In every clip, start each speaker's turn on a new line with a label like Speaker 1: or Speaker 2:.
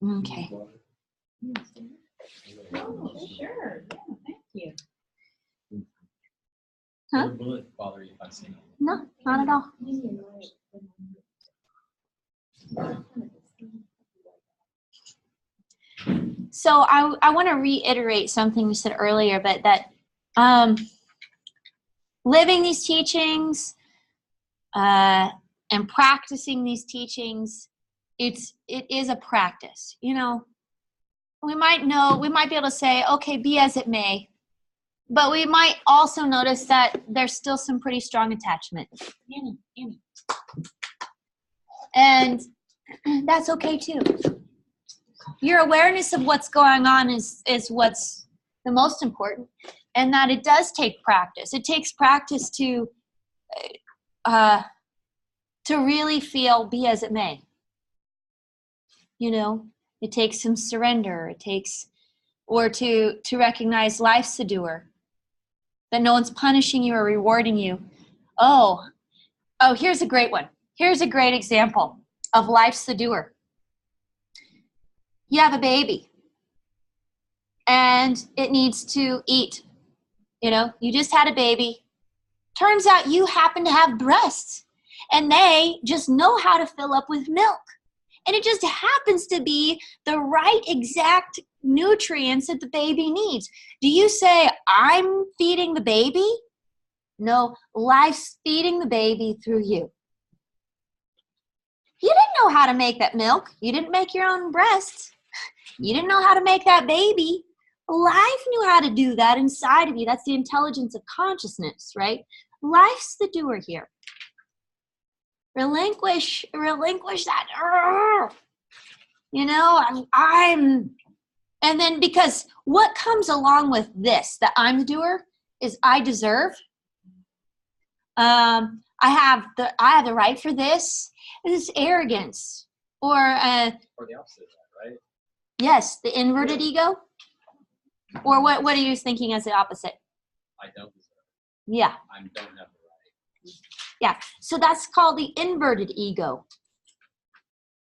Speaker 1: Okay.
Speaker 2: Oh, sure. Yeah, thank you.
Speaker 1: Huh?
Speaker 3: Will it bother you if I sing?
Speaker 1: No, not at all. So I want to reiterate something you said earlier, but that living these teachings and practicing these teachings, it is a practice. You know, we might be able to say, okay, be as it may, but we might also notice that there's still some pretty strong attachment. And that's okay too. Your awareness of what's going on is what's the most important, and that it does take practice. It takes practice to really feel be as it may. You know, it takes some surrender. It takes, or to recognize life's the doer, that no one's punishing you or rewarding you. Oh, here's a great one. Here's a great example of life's the doer. You have a baby and it needs to eat. You know, you just had a baby. Turns out you happen to have breasts and they just know how to fill up with milk. And it just happens to be the right exact nutrients that the baby needs. Do you say, I'm feeding the baby? No, life's feeding the baby through you. You didn't know how to make that milk. You didn't make your own breasts. You didn't know how to make that baby. Life knew how to do that inside of you. That's the intelligence of consciousness, right? Life's the doer here. Relinquish that. You know, I'm, and then because what comes along with this, that I'm the doer, is I deserve. I have the right for this. This is arrogance, or
Speaker 3: the opposite of that, right?
Speaker 1: Yes, the inverted ego. Or what are you thinking as the opposite?
Speaker 3: I don't deserve.
Speaker 1: Yeah.
Speaker 3: I don't have the right.
Speaker 1: Yeah. So that's called the inverted ego.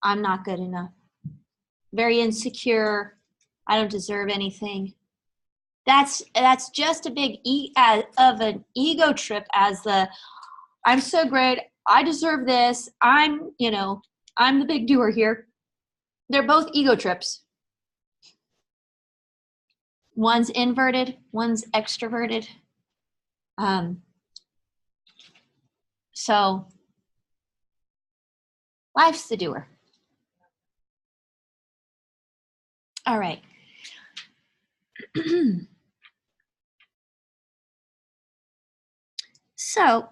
Speaker 1: I'm not good enough. Very insecure. I don't deserve anything. That's just a big of an ego trip as the I'm so great. I deserve this. I'm the big doer here. They're both ego trips. One's inverted, one's extroverted. So life's the doer. All right. So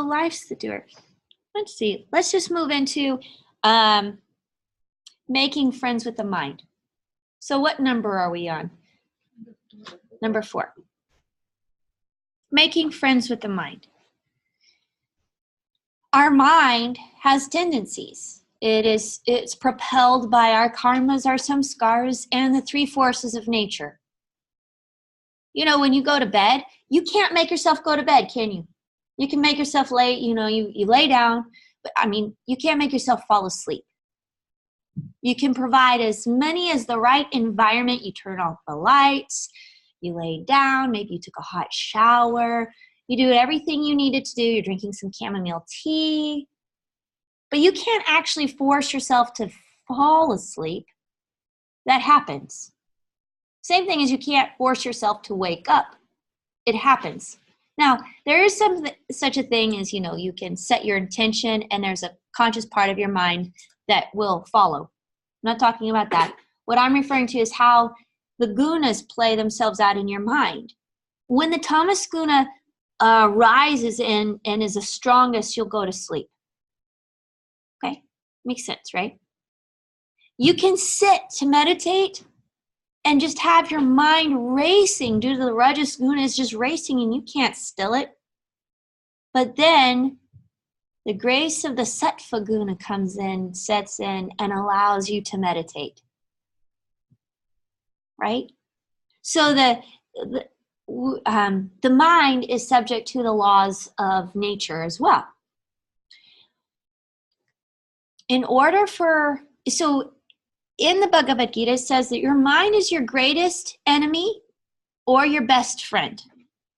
Speaker 1: life's the doer. Let's see. Let's just move into making friends with the mind. So what number are we on? Number 4. Making friends with the mind. Our mind has tendencies. It's propelled by our karmas, our samskaras, and the 3 forces of nature. You know, when you go to bed, you can't make yourself go to bed, can you? You can make yourself lay, you lay down, but I mean, you can't make yourself fall asleep. You can provide as many as the right environment. You turn off the lights, you lay down, maybe you took a hot shower, you do everything you needed to do, you're drinking some chamomile tea, but you can't actually force yourself to fall asleep. That happens. Same thing as you can't force yourself to wake up. It happens. Now, there is such a thing as, you can set your intention and there's a conscious part of your mind that will follow. I'm not talking about that. What I'm referring to is how the gunas play themselves out in your mind. When the tamas guna rises and is the strongest, you'll go to sleep. Okay? Makes sense, right? You can sit to meditate and just have your mind racing due to the rajas guna is just racing and you can't still it. But then the grace of the sattva guna comes in, sets in, and allows you to meditate. Right? So the mind is subject to the laws of nature as well. In the Bhagavad Gita, it says that your mind is your greatest enemy or your best friend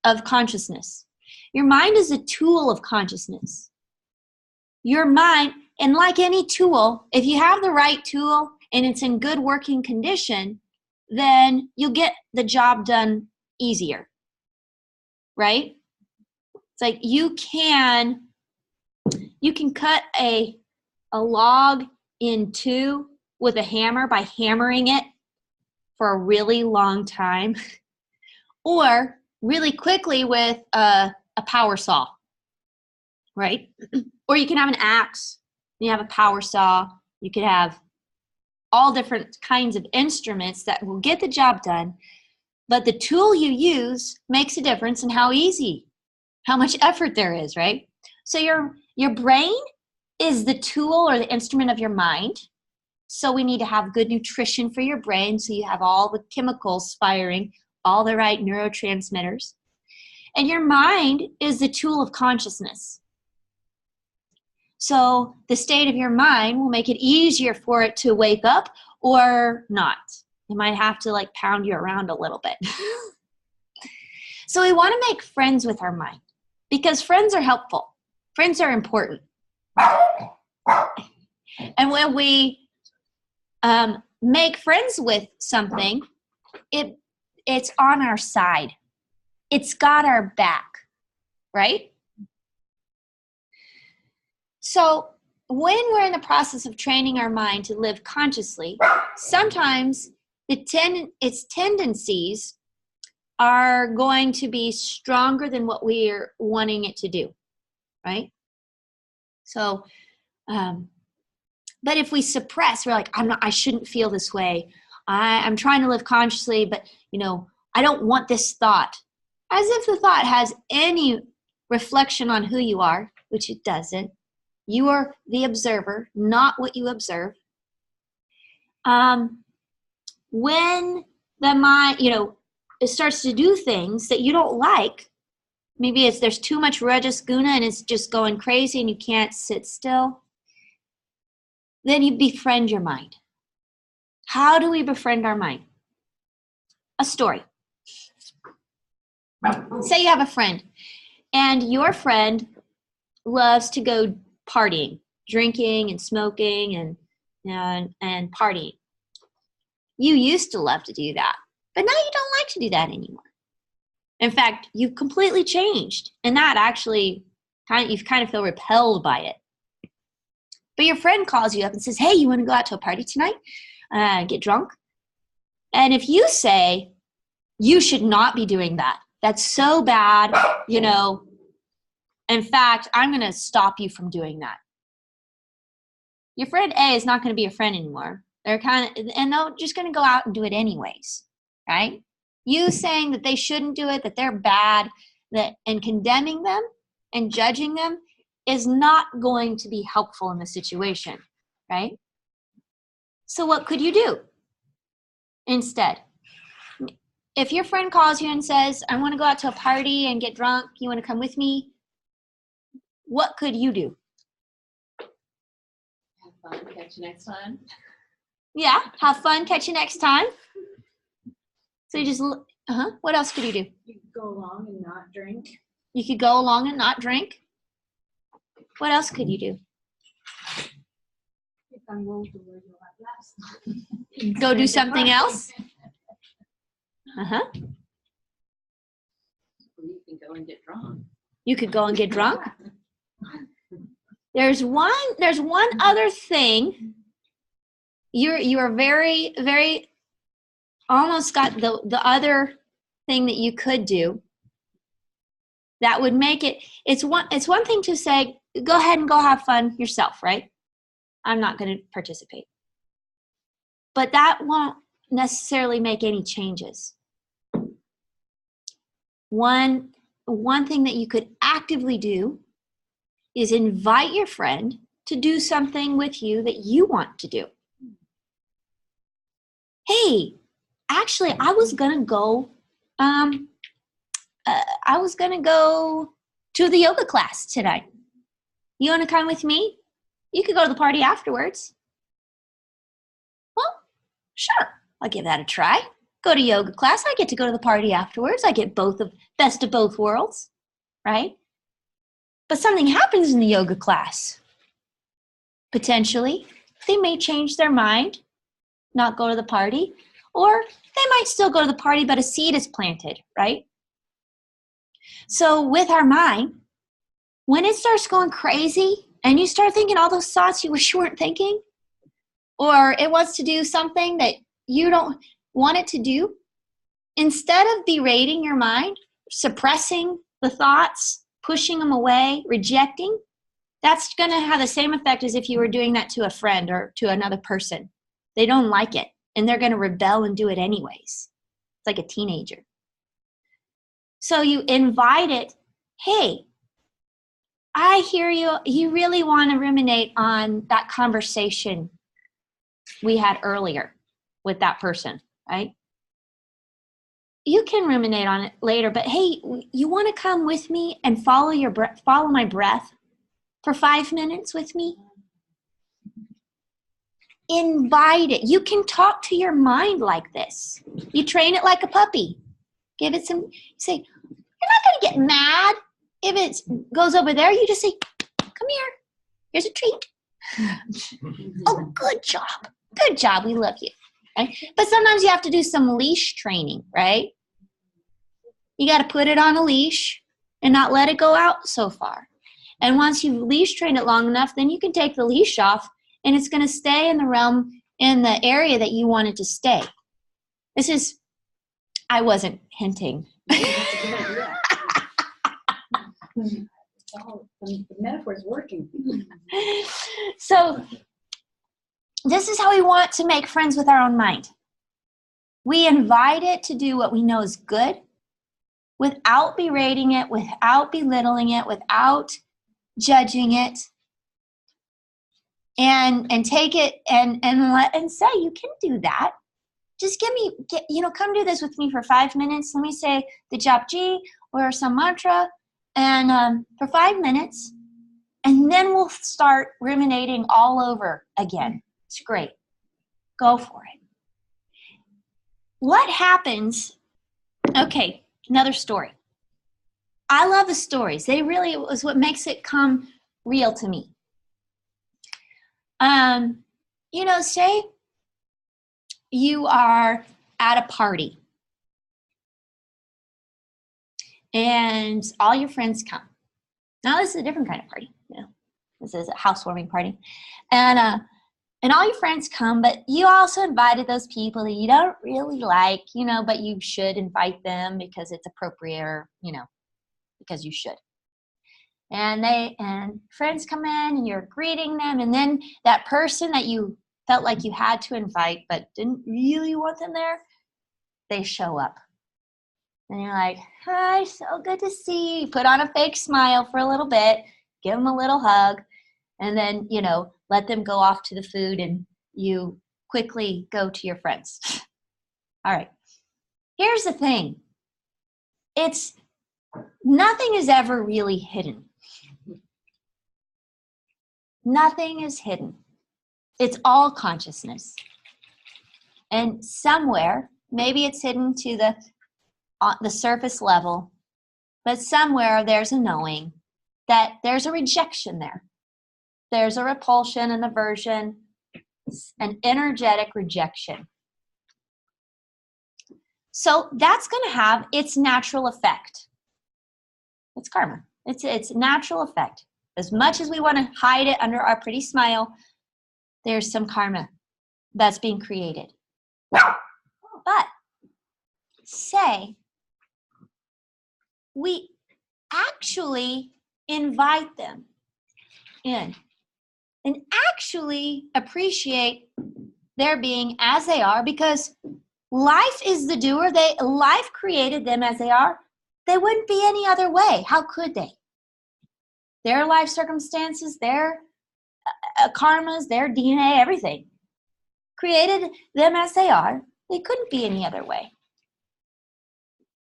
Speaker 1: of consciousness. Your mind is a tool of consciousness. Your mind, and like any tool, if you have the right tool and it's in good working condition, then you'll get the job done easier, right? It's like you can cut a log in two with a hammer by hammering it for a really long time, or really quickly with a power saw, right? Or you can have an axe, you have a power saw, you could have all different kinds of instruments that will get the job done, but the tool you use makes a difference in how much effort there is, right? So your brain is the tool or the instrument of your mind. So we need to have good nutrition for your brain so you have all the chemicals firing, all the right neurotransmitters. And your mind is the tool of consciousness. So the state of your mind will make it easier for it to wake up or not. It might have to like pound you around a little bit. So we want to make friends with our mind because friends are helpful. Friends are important. And when we make friends with something, it's on our side. It's got our back, right? So when we're in the process of training our mind to live consciously, sometimes its tendencies are going to be stronger than what we're wanting it to do, right? So, but if we suppress, we're like, I shouldn't feel this way. I'm trying to live consciously, but I don't want this thought. As if the thought has any reflection on who you are, which it doesn't. You are the observer, not what you observe. When the mind, it starts to do things that you don't like, maybe there's too much rajas guna and it's just going crazy and you can't sit still, then you befriend your mind. How do we befriend our mind? A story. Say you have a friend, and your friend loves to go partying, drinking and smoking and partying. You used to love to do that, but now you don't like to do that anymore. In fact, you've completely changed, and that actually you kind of feel repelled by it. But your friend calls you up and says, hey, you want to go out to a party tonight? Get drunk? And if you say, you should not be doing that, that's so bad, in fact, I'm going to stop you from doing that. Your friend A is not going to be a friend anymore. They're just going to go out and do it anyways, right? You saying that they shouldn't do it, that they're bad, and condemning them and judging them is not going to be helpful in the situation, right? So what could you do instead? If your friend calls you and says, I want to go out to a party and get drunk, you want to come with me? What could you do?
Speaker 2: Have fun, catch you next time.
Speaker 1: Yeah, have fun, catch you next time. So you just, what else could you do?
Speaker 2: You could go along and not drink.
Speaker 1: You could go along and not drink. What else could you do?
Speaker 2: If I'm willing to wear your last.
Speaker 1: Go do something else?
Speaker 2: You can go and get drunk.
Speaker 1: You could go and get drunk. There's one other thing. You are very, very almost got the other thing that you could do that would make it. It's one thing to say, go ahead and go have fun yourself, right? I'm not going to participate. But that won't necessarily make any changes. One thing that you could actively do is invite your friend to do something with you that you want to do. Hey, actually, I was going to go I was going to go to the yoga class tonight. You want to come with me? You could go to the party afterwards. Well, sure. I'll give that a try. Go to yoga class. I get to go to the party afterwards. I get best of both worlds, right? But something happens in the yoga class. Potentially, they may change their mind, not go to the party, or they might still go to the party, but a seed is planted, right? So with our mind, when it starts going crazy and you start thinking all those thoughts you wish you weren't thinking, or it wants to do something that you don't want it to do, instead of berating your mind, suppressing the thoughts, pushing them away, rejecting, that's going to have the same effect as if you were doing that to a friend or to another person. They don't like it, and they're going to rebel and do it anyways. It's like a teenager. So you invite it, hey, I hear you. You really want to ruminate on that conversation we had earlier with that person, right? You can ruminate on it later, but hey, you want to come with me and follow my breath for 5 minutes with me? Invite it. You can talk to your mind like this. You train it like a puppy. Give it some, say, you're not going to get mad if it goes over there. You just say, come here. Here's a treat. Oh, good job. Good job. We love you. Right? But sometimes you have to do some leash training, right? You got to put it on a leash and not let it go out so far. And once you've leash trained it long enough, then you can take the leash off and it's going to stay in the realm, in the area that you want it to stay. I wasn't hinting.
Speaker 2: That's a good idea. The metaphor's working.
Speaker 1: So this is how we want to make friends with our own mind. We invite it to do what we know is good without berating it, without belittling it, without judging it, and take it and say, you can do that. Just come do this with me for 5 minutes. Let me say the Japji or some mantra, and for 5 minutes, and then we'll start ruminating all over again. It's great. Go for it. What happens? Okay, another story. I love the stories. It was what makes it come real to me. Say you are at a party and all your friends come. Now this is a different kind of party. This is a housewarming party, and all your friends come, but you also invited those people that you don't really like, but you should invite them because it's appropriate, or because you should. And friends come in and you're greeting them, and then that person that you felt like you had to invite but didn't really want them there, they show up. And you're like, hi, so good to see you. Put on a fake smile for a little bit, give them a little hug, and then, let them go off to the food and you quickly go to your friends. All right. Here's the thing. Nothing is ever really hidden. Nothing is hidden. It's all consciousness. And somewhere, maybe it's hidden to the surface level, but somewhere there's a knowing that there's a rejection there. There's a repulsion, an aversion, an energetic rejection. So that's going to have its natural effect. It's karma. It's natural effect. As much as we want to hide it under our pretty smile, there's some karma that's being created. But say we actually invite them in and actually appreciate their being as they are, because life is the doer. Life created them as they are. They wouldn't be any other way. How could they? Their life circumstances, their karmas, their DNA, everything created them as they are. They couldn't be any other way.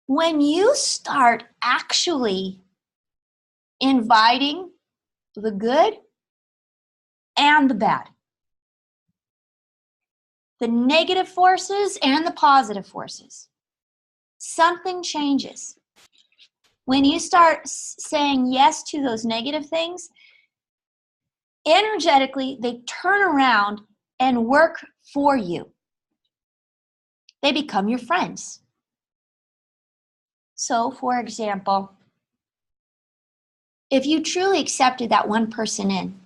Speaker 1: When you start actually inviting the good and the bad, the negative forces and the positive forces, something changes. When you start saying yes to those negative things, energetically, they turn around and work for you. They become your friends. So, for example, if you truly accepted that one person in,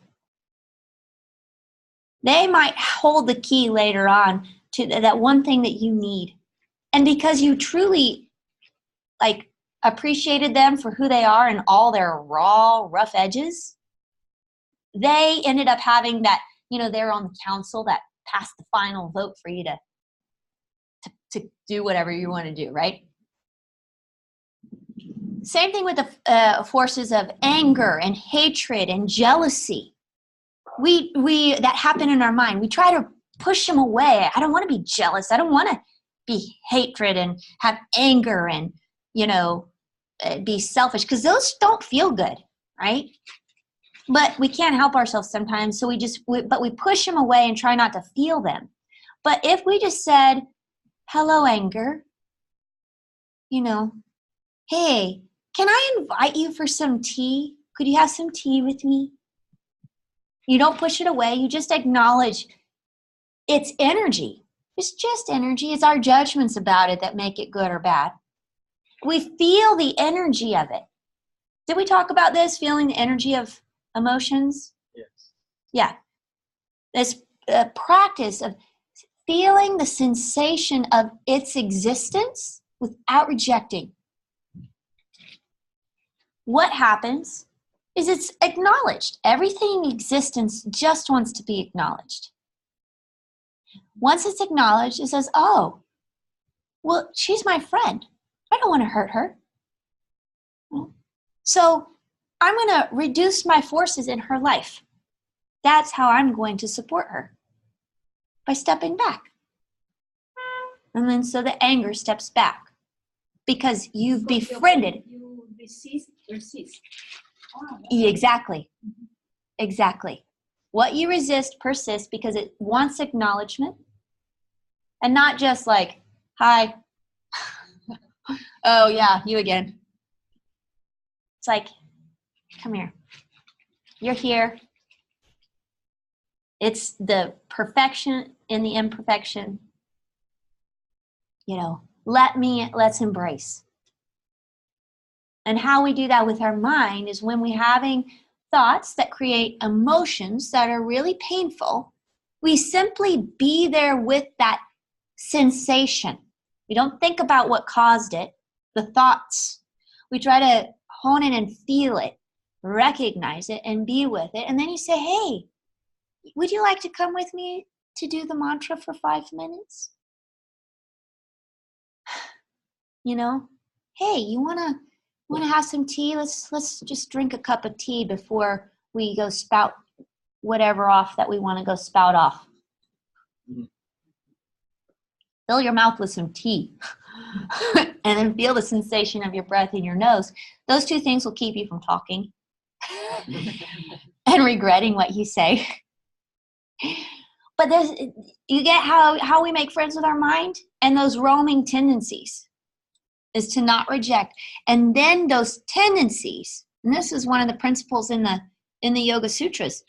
Speaker 1: they might hold the key later on to that one thing that you need. And because you truly appreciated them for who they are and all their raw, rough edges, they ended up having that, they're on the council that passed the final vote for you to do whatever you want to do, right? Same thing with the forces of anger and hatred and jealousy. We that happen in our mind. We try to push them away. I don't want to be jealous. I don't want to be hatred and have anger and, be selfish, because those don't feel good, right? But we can't help ourselves sometimes, so we push them away and try not to feel them. But if we just said, hello, anger, hey, can I invite you for some tea? Could you have some tea with me? You don't push it away. You just acknowledge it's energy. It's just energy. It's our judgments about it that make it good or bad. We feel the energy of it. Did we talk about this, feeling the energy of emotions?
Speaker 3: Yes.
Speaker 1: Yeah. This practice of feeling the sensation of its existence without rejecting. What happens is it's acknowledged. Everything in existence just wants to be acknowledged. Once it's acknowledged, it says, oh, well, she's my friend. I don't want to hurt her. So I'm going to reduce my forces in her life. That's how I'm going to support her, by stepping back. And then so the anger steps back because you've befriended.
Speaker 2: You resist. Oh,
Speaker 1: Exactly. Exactly. What you resist persists because it wants acknowledgement, and not just like, hi. Oh, yeah, you again. It's like, come here. You're here. It's the perfection in the imperfection. Let's embrace. And how we do that with our mind is when we're having thoughts that create emotions that are really painful, we simply be there with that sensation. We don't think about what caused it, the thoughts. We try to hone in and feel it, recognize it, and be with it. And then you say, hey, would you like to come with me to do the mantra for 5 minutes? Hey, you want to have some tea? Let's just drink a cup of tea before we go spout whatever off that we want to go spout off. Mm-hmm. Fill your mouth with some tea and then feel the sensation of your breath in your nose. Those two things will keep you from talking and regretting what you say. But you get how we make friends with our mind and those roaming tendencies is to not reject. And then those tendencies, and this is one of the principles in the Yoga Sutras,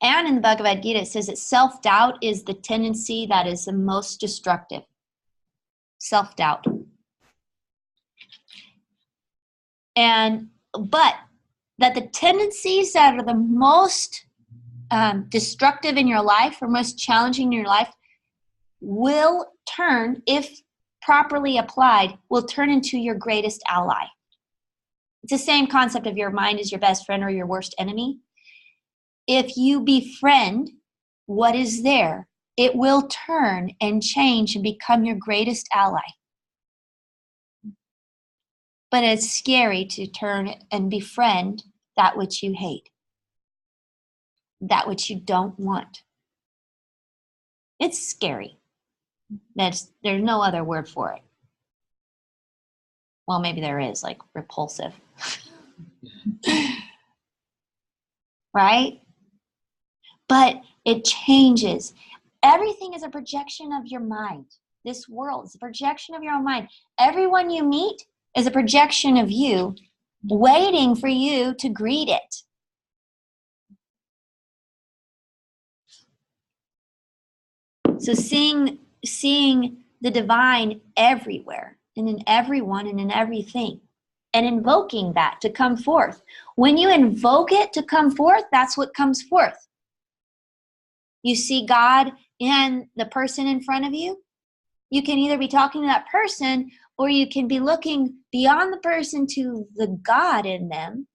Speaker 1: and in the Bhagavad Gita, it says that self-doubt is the tendency that is the most destructive. Self-doubt. But that the tendencies that are the most destructive in your life or most challenging in your life will turn, if properly applied, will turn into your greatest ally. It's the same concept of your mind is your best friend or your worst enemy. If you befriend what is there, it will turn and change and become your greatest ally. But it's scary to turn and befriend that which you hate, that which you don't want. It's scary. There's no other word for it. Well, maybe there is, like repulsive. Right? But it changes. Everything is a projection of your mind. This world is a projection of your own mind. Everyone you meet is a projection of you, waiting for you to greet it. So seeing the divine everywhere and in everyone and in everything, and invoking that to come forth. When you invoke it to come forth, that's what comes forth. You see God in the person in front of you. You can either be talking to that person, or you can be looking beyond the person to the God in them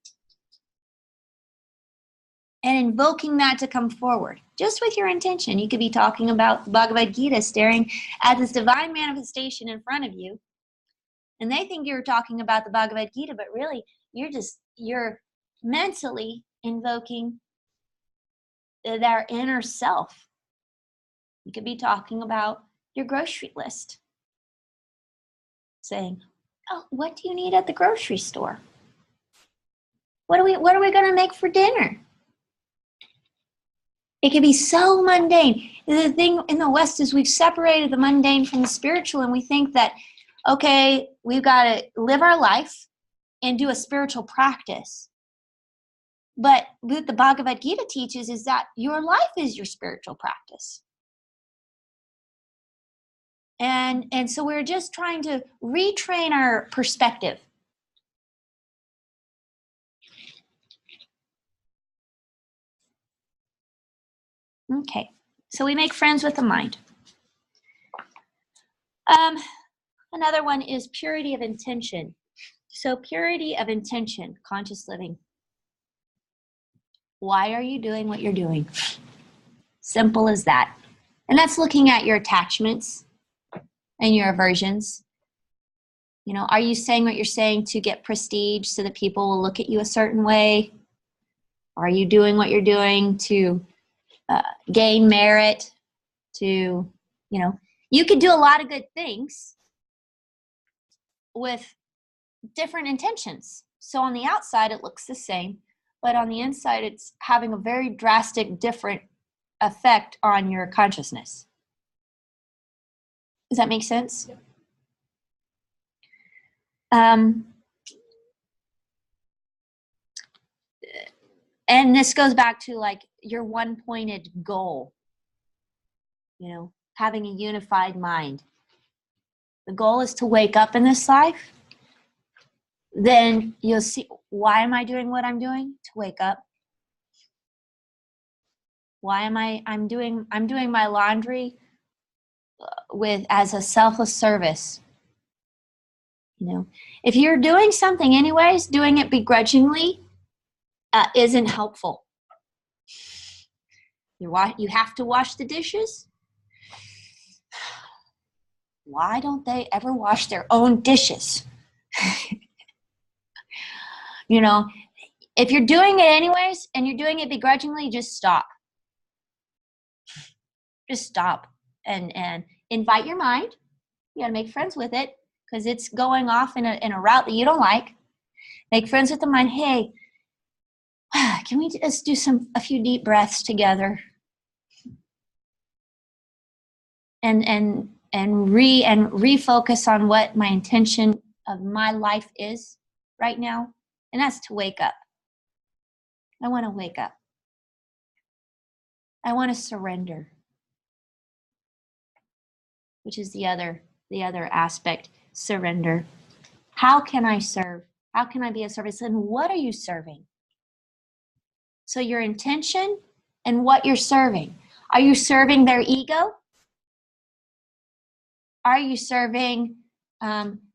Speaker 1: and invoking that to come forward. Just with your intention. You could be talking about the Bhagavad Gita, staring at this divine manifestation in front of you. And they think you're talking about the Bhagavad Gita, but really you're mentally invoking their inner self. You could be talking about your grocery list. Saying, oh, what do you need at the grocery store? What are we going to make for dinner? It can be so mundane. The thing in the West is we've separated the mundane from the spiritual, and we think that, okay, we've got to live our life and do a spiritual practice. But what the Bhagavad Gita teaches is that your life is your spiritual practice. And so we're just trying to retrain our perspective. Okay, so we make friends with the mind. Another one is purity of intention. So purity of intention, conscious living. Why are you doing what you're doing? Simple as that. And that's looking at your attachments and your aversions. You know, are you saying what you're saying to get prestige so that people will look at you a certain way? Are you doing what you're doing to gain merit? To, you could do a lot of good things with different intentions. So on the outside, it looks the same, but on the inside, it's having a very drastic, different effect on your consciousness. Does that make sense?
Speaker 2: Yep.
Speaker 1: And this goes back to like your one-pointed goal, having a unified mind. The goal is to wake up in this life. Then you'll see, why am I doing what I'm doing? To wake up. Why am I'm doing my laundry as a selfless service. If you're doing something anyways, doing it begrudgingly isn't helpful. You have to wash the dishes. Why don't they ever wash their own dishes? If you're doing it anyways and you're doing it begrudgingly, just stop. Just stop and invite your mind. You got to make friends with it because it's going off in a route that you don't like. Make friends with the mind. Hey, can we just do a few deep breaths together? And refocus on what my intention of my life is right now, and that's to wake up. I want to wake up. I want to surrender, which is the other aspect, surrender. How can I serve? How can I be of service? And what are you serving? So your intention and what you're serving. Are you serving their ego? Are you serving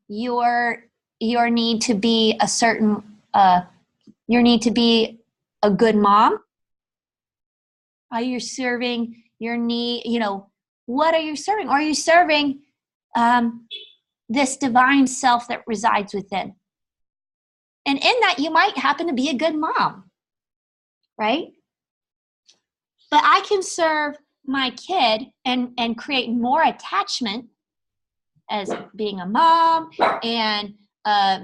Speaker 1: your need to be a certain, your need to be a good mom? Are you serving your need, what are you serving? Are you serving this divine self that resides within? And in that, you might happen to be a good mom, right? But I can serve my kid and create more attachment as being a mom and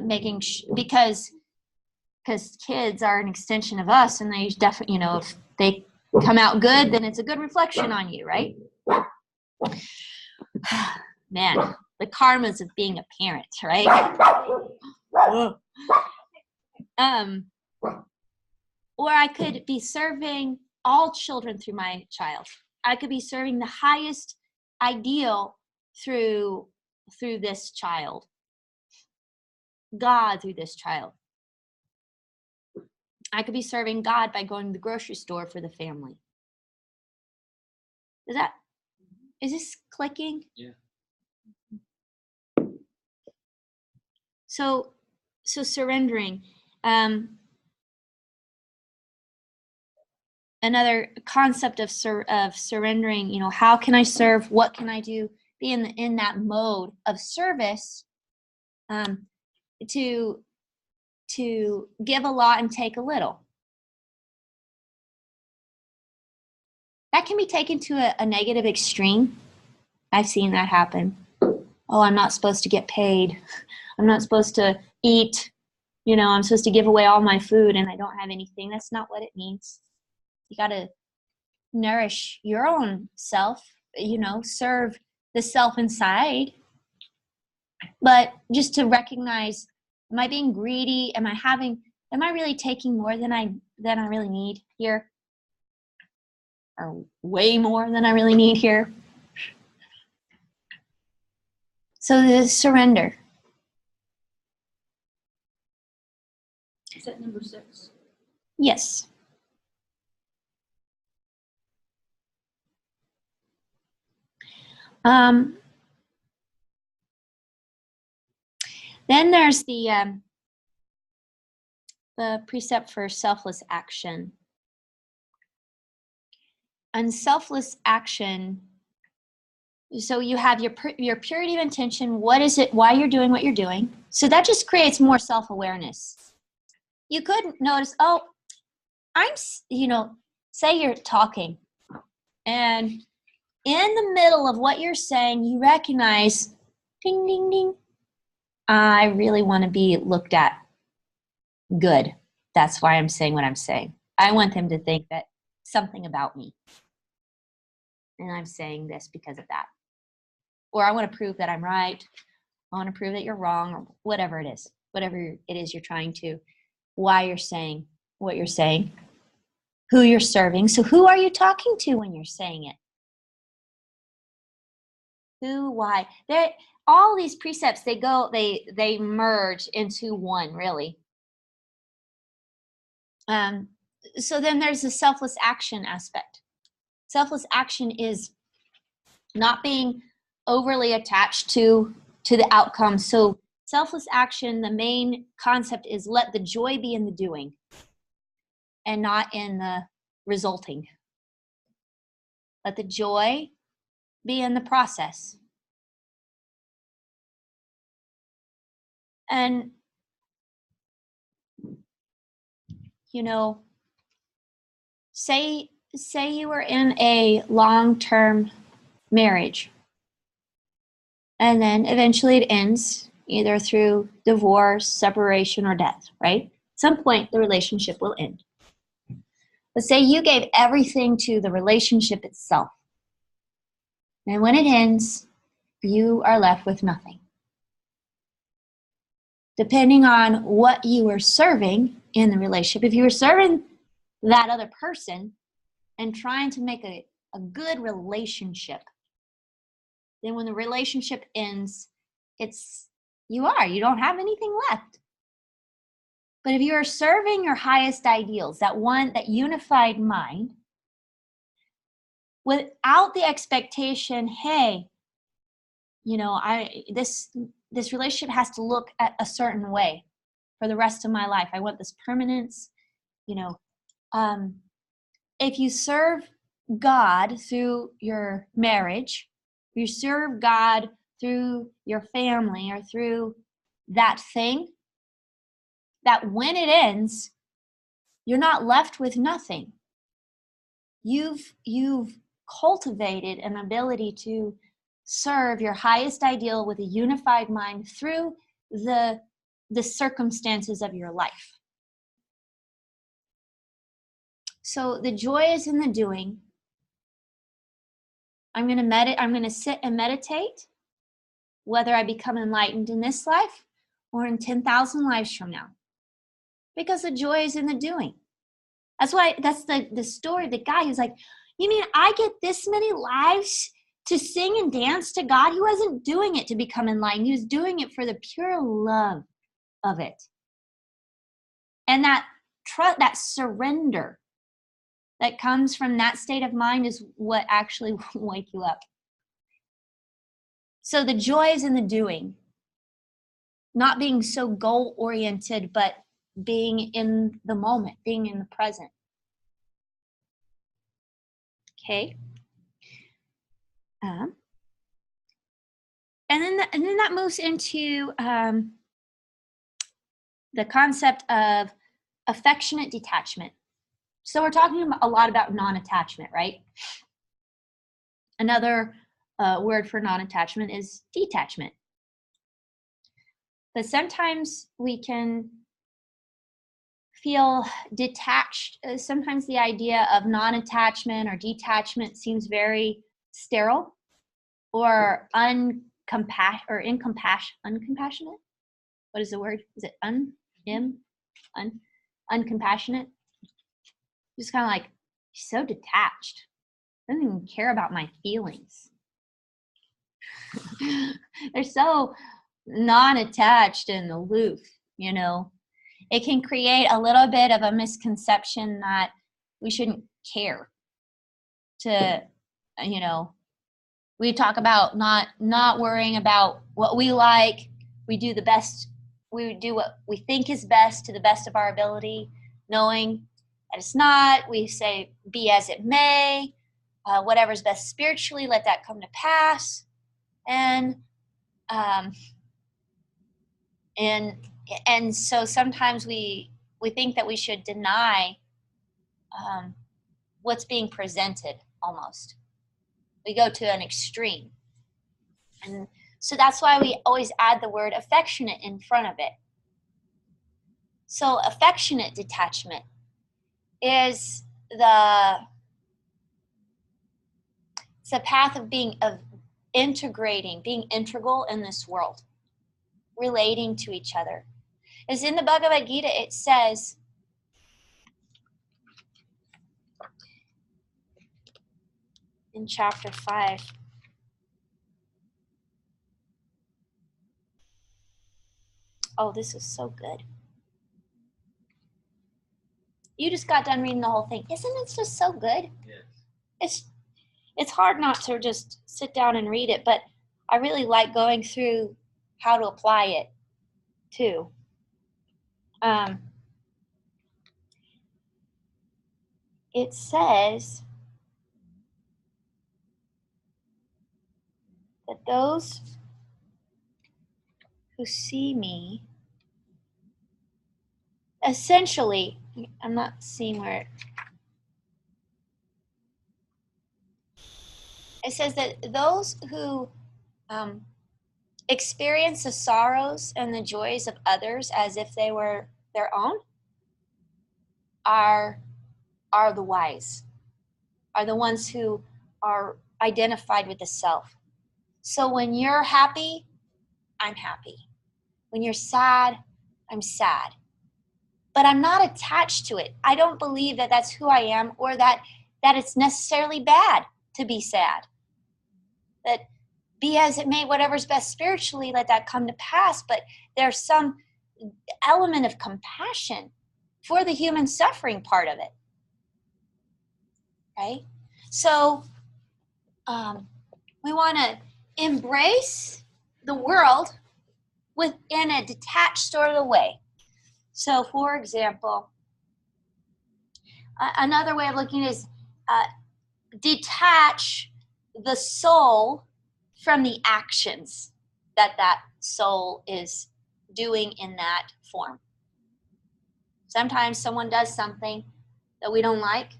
Speaker 1: making because kids are an extension of us, and they definitely, if they come out good, then it's a good reflection on you, right? Man, the karmas of being a parent, right? Or I could be serving all children through my child. I could be serving the highest ideal through this child. God through this child. I could be serving God by going to the grocery store for the family. Is this clicking?
Speaker 3: Yeah.
Speaker 1: So surrendering. Another concept of surrendering, how can I serve? What can I do? Be in that mode of service, to give a lot and take a little. That can be taken to a negative extreme. I've seen that happen. Oh, I'm not supposed to get paid. I'm not supposed to eat. I'm supposed to give away all my food and I don't have anything. That's not what it means. You got to nourish your own self, serve the self inside. But just to recognize, am I being greedy? Am I really taking more than I really need here? Or way more than I really need here? So the surrender.
Speaker 2: Is that number 6?
Speaker 1: Yes. Then there's the precept for selfless action. And selfless action, so you have your purity of intention. What is it? Why you're doing what you're doing? So that just creates more self-awareness. You could notice, say you're talking, and in the middle of what you're saying, you recognize, ding, ding, ding, I really want to be looked at good. That's why I'm saying what I'm saying. I want them to think that something about me. And I'm saying this because of that. Or I want to prove that I'm right. I want to prove that you're wrong, or whatever it is. Whatever it is you're trying to, why you're saying what you're saying, who you're serving. So who are you talking to when you're saying it? Who, why? All these precepts, they merge into one, really. So then there's the selfless action aspect. Selfless action is not being overly attached to the outcome. So selfless action, the main concept is let the joy be in the doing and not in the resulting. Let the joy be in the process. And, say you were in a long-term marriage, and then eventually it ends either through divorce, separation, or death, right? At some point, the relationship will end. But say you gave everything to the relationship itself. And when it ends, you are left with nothing. Depending on what you were serving in the relationship, if you were serving that other person and trying to make a good relationship, then when the relationship ends, you don't have anything left. But if you are serving your highest ideals, that unified mind, without the expectation, hey, this relationship has to look at a certain way for the rest of my life. I want this permanence, if you serve God through your marriage, you serve God through your family or through that thing, that when it ends, you're not left with nothing. You've cultivated an ability to serve your highest ideal with a unified mind through the circumstances of your life. So the joy is in the doing. I'm going to sit and meditate, whether I become enlightened in this life or in 10,000 lives from now. Because the joy is in the doing. That's the story. The guy who's like, you mean I get this many lives to sing and dance to God? He wasn't doing it to become enlightened. He was doing it for the pure love of it. And that surrender that comes from that state of mind is what actually will wake you up. So the joy is in the doing. Not being so goal-oriented, but being in the moment, being in the present. Okay. And then that moves into the concept of affectionate detachment. So we're talking a lot about non-attachment, right? Another word for non-attachment is detachment. But sometimes we can feel detached. Sometimes the idea of non-attachment or detachment seems very sterile or uncompassionate. What is the word? Is it uncompassionate? Just kind of like, he's so detached. Doesn't even care about my feelings. They're so non-attached and aloof, you know. It can create a little bit of a misconception that we shouldn't care. We talk about not worrying about what we like. We do the best. We do what we think is best to the best of our ability, knowing that it's not. We say, be as it may. Whatever's best spiritually, let that come to pass. And so sometimes we think that we should deny what's being presented almost. We go to an extreme. And so that's why we always add the word affectionate in front of it. So affectionate detachment is the path of integrating, being integral in this world, relating to each other. As in the Bhagavad Gita, it says, in chapter 5, oh, this is so good. You just got done reading the whole thing. Isn't it just so good?
Speaker 3: Yes.
Speaker 1: It's hard not to just sit down and read it, but I really like going through how to apply it too. It says that those who see me, essentially, I'm not seeing where it says that those who experience the sorrows and the joys of others as if they were their own are the wise, are the ones who are identified with the self. So when you're happy, I'm happy. When you're sad, I'm sad. But I'm not attached to it. I don't believe that that's who I am, or that it's necessarily bad to be sad. That be as it may, whatever's best spiritually, let that come to pass. But there's some element of compassion for the human suffering part of it. Right? So we want to embrace the world within a detached sort of way. So, for example, another way of looking is detach the soul from the actions that soul is doing in that form. Sometimes someone does something that we don't like,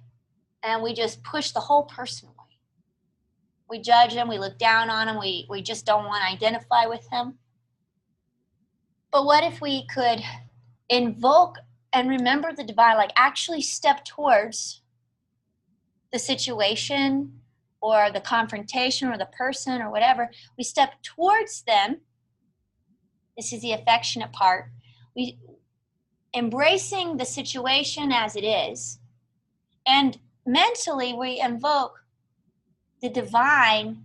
Speaker 1: and we just push the whole person away. We judge them, we look down on them, we just don't want to identify with them. But what if we could invoke and remember the divine, like actually step towards the situation or the confrontation or the person or whatever. We step towards them. This is the affectionate part. We embracing the situation as it is, and mentally we invoke the divine,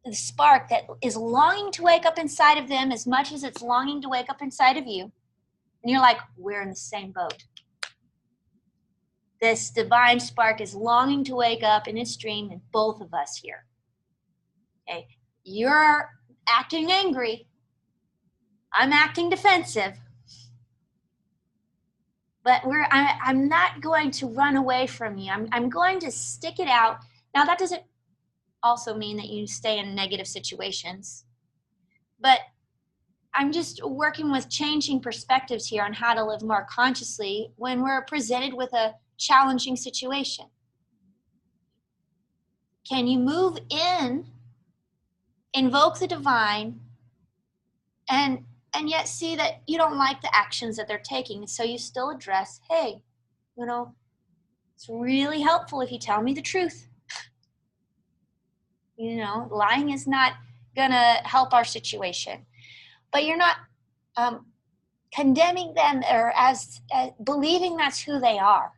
Speaker 1: the spark that is longing to wake up inside of them as much as it's longing to wake up inside of you. And you're like, we're in the same boat. This divine spark is longing to wake up in its dream in both of us here. Okay, you're acting angry. I'm acting defensive. But I'm not going to run away from you. I'm going to stick it out. Now, that doesn't also mean that you stay in negative situations. But I'm just working with changing perspectives here on how to live more consciously when we're presented with a challenging situation. Can you move in, invoke the divine, and yet see that you don't like the actions that they're taking? So you still address, hey, it's really helpful if you tell me the truth. Lying is not gonna help our situation. But you're not condemning them or as believing that's who they are.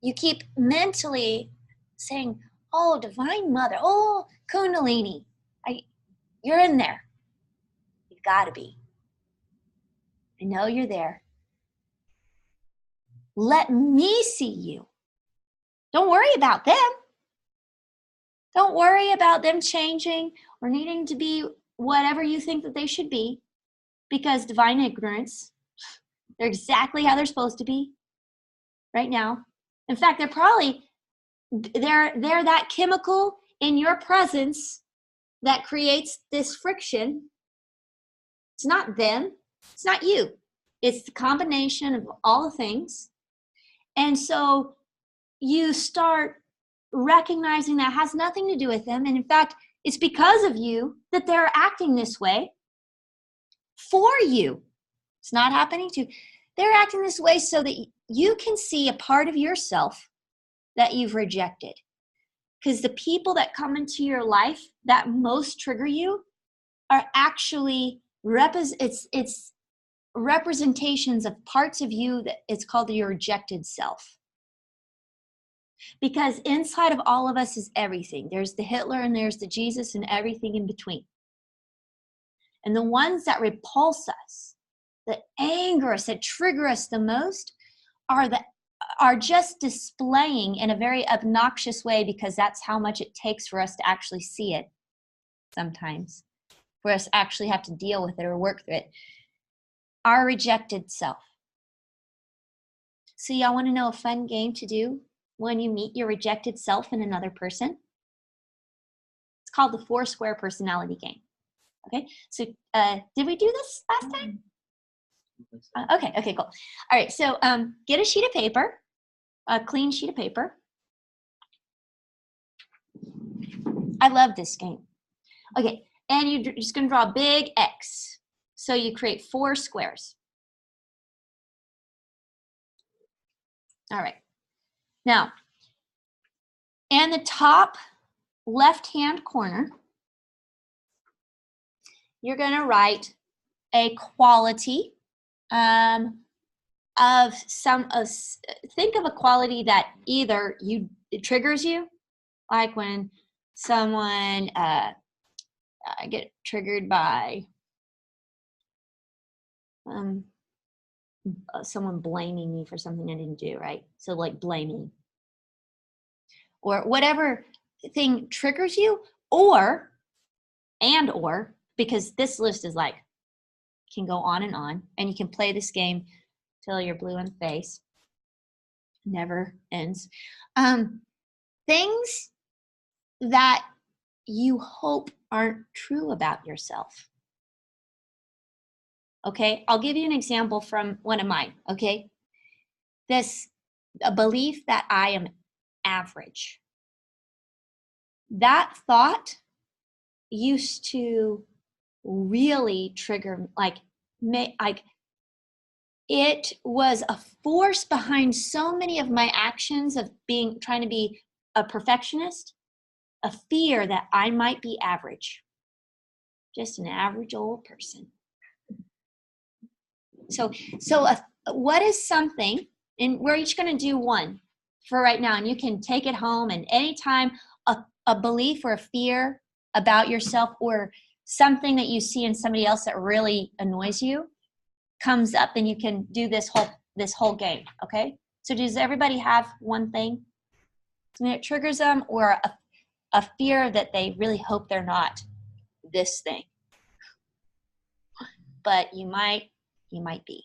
Speaker 1: You keep mentally saying, oh, Divine Mother, oh, Kundalini, you're in there. You've got to be. I know you're there. Let me see you. Don't worry about them. Don't worry about them changing or needing to be whatever you think that they should be, because divine ignorance, they're exactly how they're supposed to be right now. In fact, they're that chemical in your presence that creates this friction. It's not them. It's not you. It's the combination of all the things. And so you start recognizing that has nothing to do with them. And in fact, it's because of you that they're acting this way for you. It's not happening to you. They're acting this way so that you can see a part of yourself that you've rejected. Because the people that come into your life that most trigger you are actually it's representations of parts of you that it's called your rejected self. Because inside of all of us is everything. There's the Hitler and there's the Jesus and everything in between. And the ones that repulse us, that anger us, that trigger us the most are just displaying in a very obnoxious way, because that's how much it takes for us to actually see it sometimes, for us to actually have to deal with it or work through it. Our rejected self. So y'all want to know a fun game to do when you meet your rejected self in another person? It's called the 4-square personality game. Okay, so did we do this last time? Okay, cool. All right, so get a sheet of paper, a clean sheet of paper. I love this game. Okay, and you're just going to draw a big X. So you create 4 squares. All right. Now, in the top left-hand corner, you're going to write a quality of think of a quality that either it triggers you, like when someone I get triggered by someone blaming me for something I didn't do, right? So like blaming, or whatever thing triggers you, or because this list is like can go on, and you can play this game till you're blue in the face. Never ends. Things that you hope aren't true about yourself. Okay, I'll give you an example from one of mine. Okay, a belief that I am average. that thought used to really trigger, like it was a force behind so many of my actions of trying to be a perfectionist, a fear that I might be average, just an average old person. So what is something, and we're each going to do one for right now, and you can take it home, and anytime a belief or a fear about yourself or something that you see in somebody else that really annoys you comes up, and you can do this whole game, okay? So does everybody have one thing that triggers them, or a fear that they really hope they're not this thing, but you might be?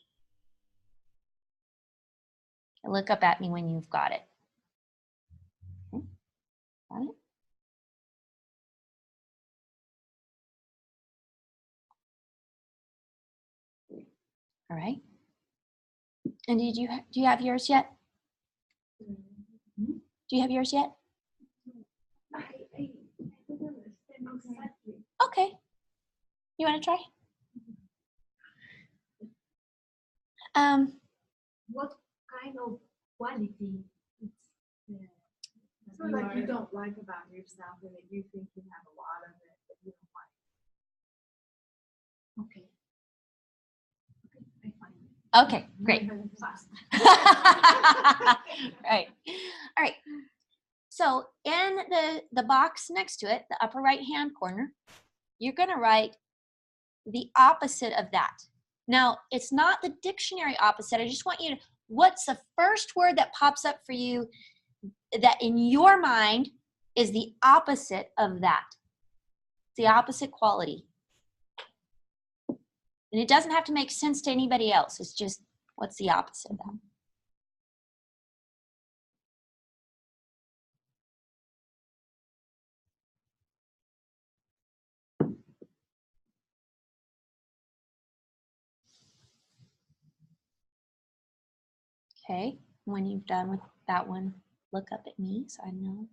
Speaker 1: Look up at me when you've got it. Okay. Got it? All right. And do you have yours yet? Do you have yours yet? Okay. You want to try?
Speaker 2: What kind of quality
Speaker 4: So like you don't like about yourself and that you think you have a lot of it, but you don't like.
Speaker 2: Okay. Okay, I find it.
Speaker 1: Okay, great.
Speaker 2: Fast.
Speaker 1: Right. All right. So in the box next to it, the upper right-hand corner, you're going to write the opposite of that. Now, it's not the dictionary opposite. I just want you to, what's the first word that pops up for you that in your mind is the opposite of that? It's the opposite quality. And it doesn't have to make sense to anybody else. It's just, what's the opposite of that? Okay, when you've done with that one, look up at me so I know.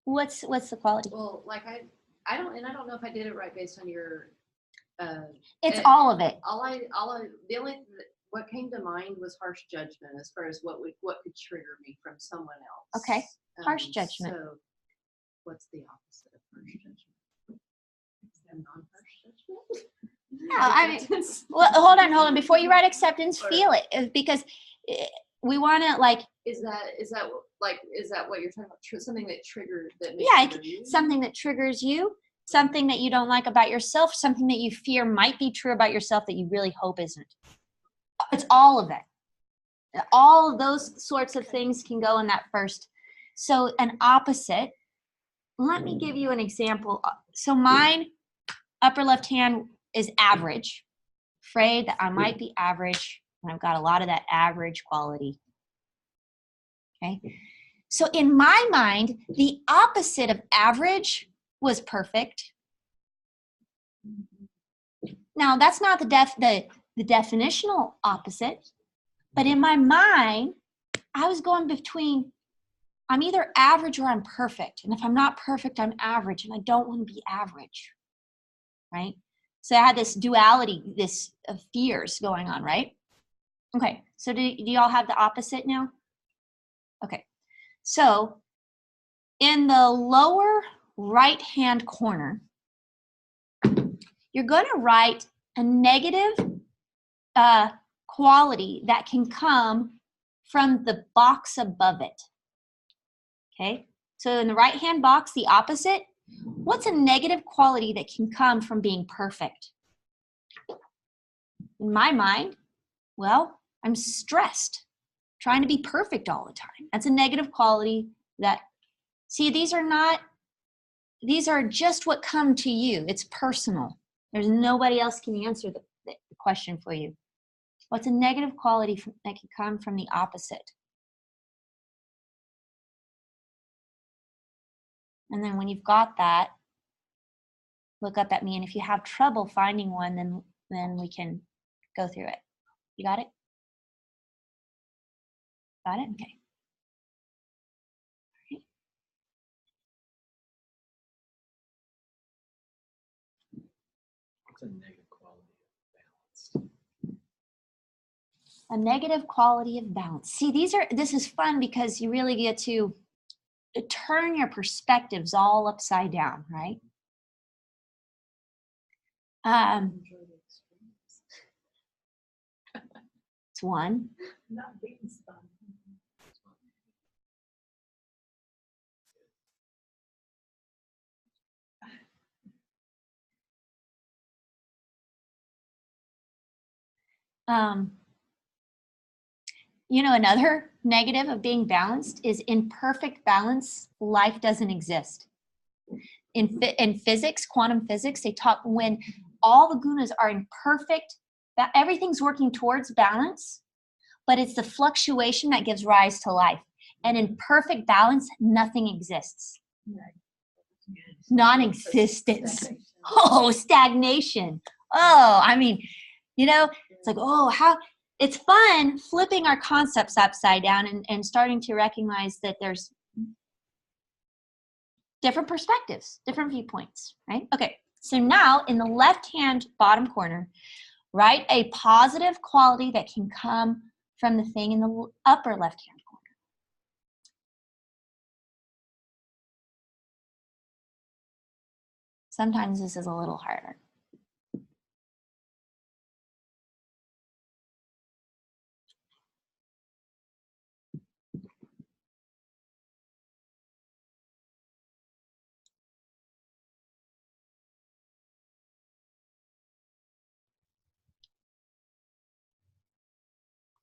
Speaker 1: What's the quality?
Speaker 5: Well, like I don't know if I did it right based on your.
Speaker 1: It's all of it.
Speaker 5: The only what came to mind was harsh judgment as far as what could trigger me from someone else.
Speaker 1: Okay, harsh judgment.
Speaker 5: So, what's the opposite of harsh judgment? Non-harsh judgment.
Speaker 1: No, I mean, well, hold on. Before you write acceptance, feel it, because we want to like.
Speaker 5: Is that what you're talking about? Something that triggered that makes
Speaker 1: Yeah,
Speaker 5: trigger you?
Speaker 1: something that triggers you, something that you don't like about yourself, something that you fear might be true about yourself that you really hope isn't. It's all of it. All of those sorts of things can go in that first. So an opposite. Let me give you an example. So mine, upper left hand, is average. Afraid that I might be average, and I've got a lot of that average quality. Okay. So in my mind, the opposite of average was perfect. Now that's not the definitional opposite, but in my mind, I was going between, I'm either average or I'm perfect. And if I'm not perfect, I'm average, and I don't want to be average, right? So I had this duality, this of fears going on, right? Okay, so do y'all have the opposite now? Okay, so in the lower right-hand corner, you're going to write a negative quality that can come from the box above it. Okay, so in the right-hand box, the opposite, what's a negative quality that can come from being perfect? In my mind, well, I'm stressed, trying to be perfect all the time. That's a negative quality that, see, these are just what come to you. It's personal. There's nobody else can answer the question for you. What's a negative quality that can come from the opposite? And then when you've got that, look up at me. And if you have trouble finding one, then we can go through it. You got it? Got it? Okay.
Speaker 3: What's a negative quality of balance?
Speaker 1: A negative quality of balance. See, this is fun because you really get to turn your perspectives all upside down, right? It's one.
Speaker 4: Not being spun.
Speaker 1: Another negative of being balanced is in perfect balance, life doesn't exist. In physics, quantum physics, they talk when all the gunas are in perfect, everything's working towards balance, but it's the fluctuation that gives rise to life. And in perfect balance, nothing exists. Non-existence. Oh, stagnation. Oh, I mean, it's like, it's fun flipping our concepts upside down and starting to recognize that there's different perspectives, different viewpoints, right? Okay, so now in the left-hand bottom corner, write a positive quality that can come from the thing in the upper left-hand corner. Sometimes this is a little harder.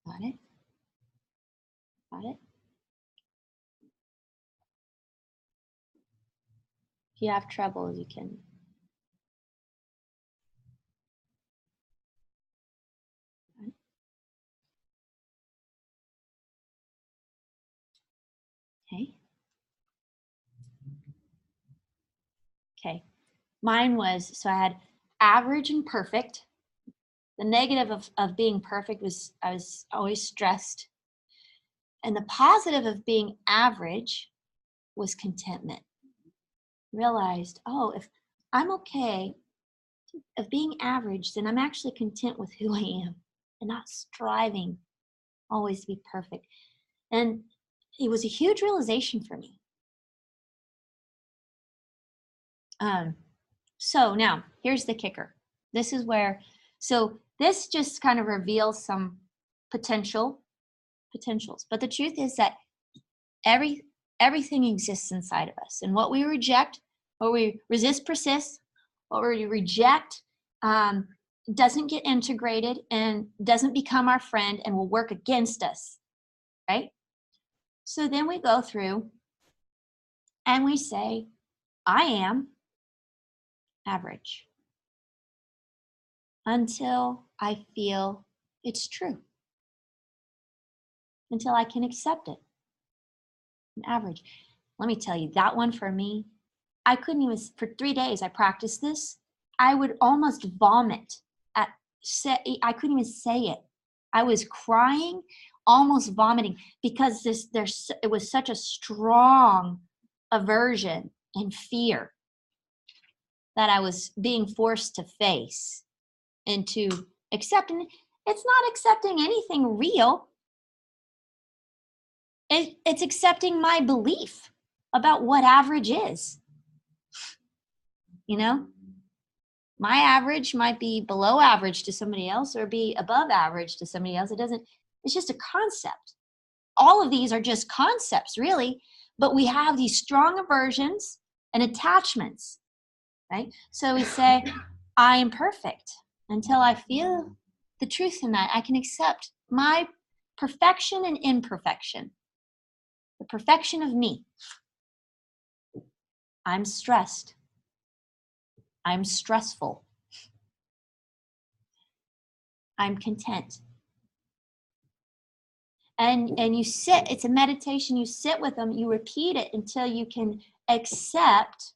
Speaker 1: Got it? Got it? If you have trouble, you can. Okay. Okay. Mine was, so I had average and perfect. The negative of being perfect was I was always stressed. And the positive of being average was contentment. Realized, if I'm okay of being average, then I'm actually content with who I am and not striving always to be perfect. And it was a huge realization for me. So now here's the kicker. This is where, so this just kind of reveals some potentials. But the truth is that everything exists inside of us. And what we reject, what we resist persists, what we reject doesn't get integrated and doesn't become our friend and will work against us, right? So then we go through and we say, I am average until I feel it's true, until I can accept it. An average. Let me tell you, that one for me, I couldn't even, for 3 days I practiced this, I would almost vomit I couldn't even say it. I was crying, almost vomiting, because it was such a strong aversion and fear that I was being forced to face and to accept. And it's not accepting anything real. It's accepting my belief about what average is. My average might be below average to somebody else or be above average to somebody else. It's just a concept. All of these are just concepts, really, but we have these strong aversions and attachments, right? So we say, I am perfect until I feel the truth in that. I can accept my perfection and imperfection, the perfection of me. I'm stressed. I'm stressful. I'm content. And you sit, it's a meditation, you sit with them, you repeat it until you can accept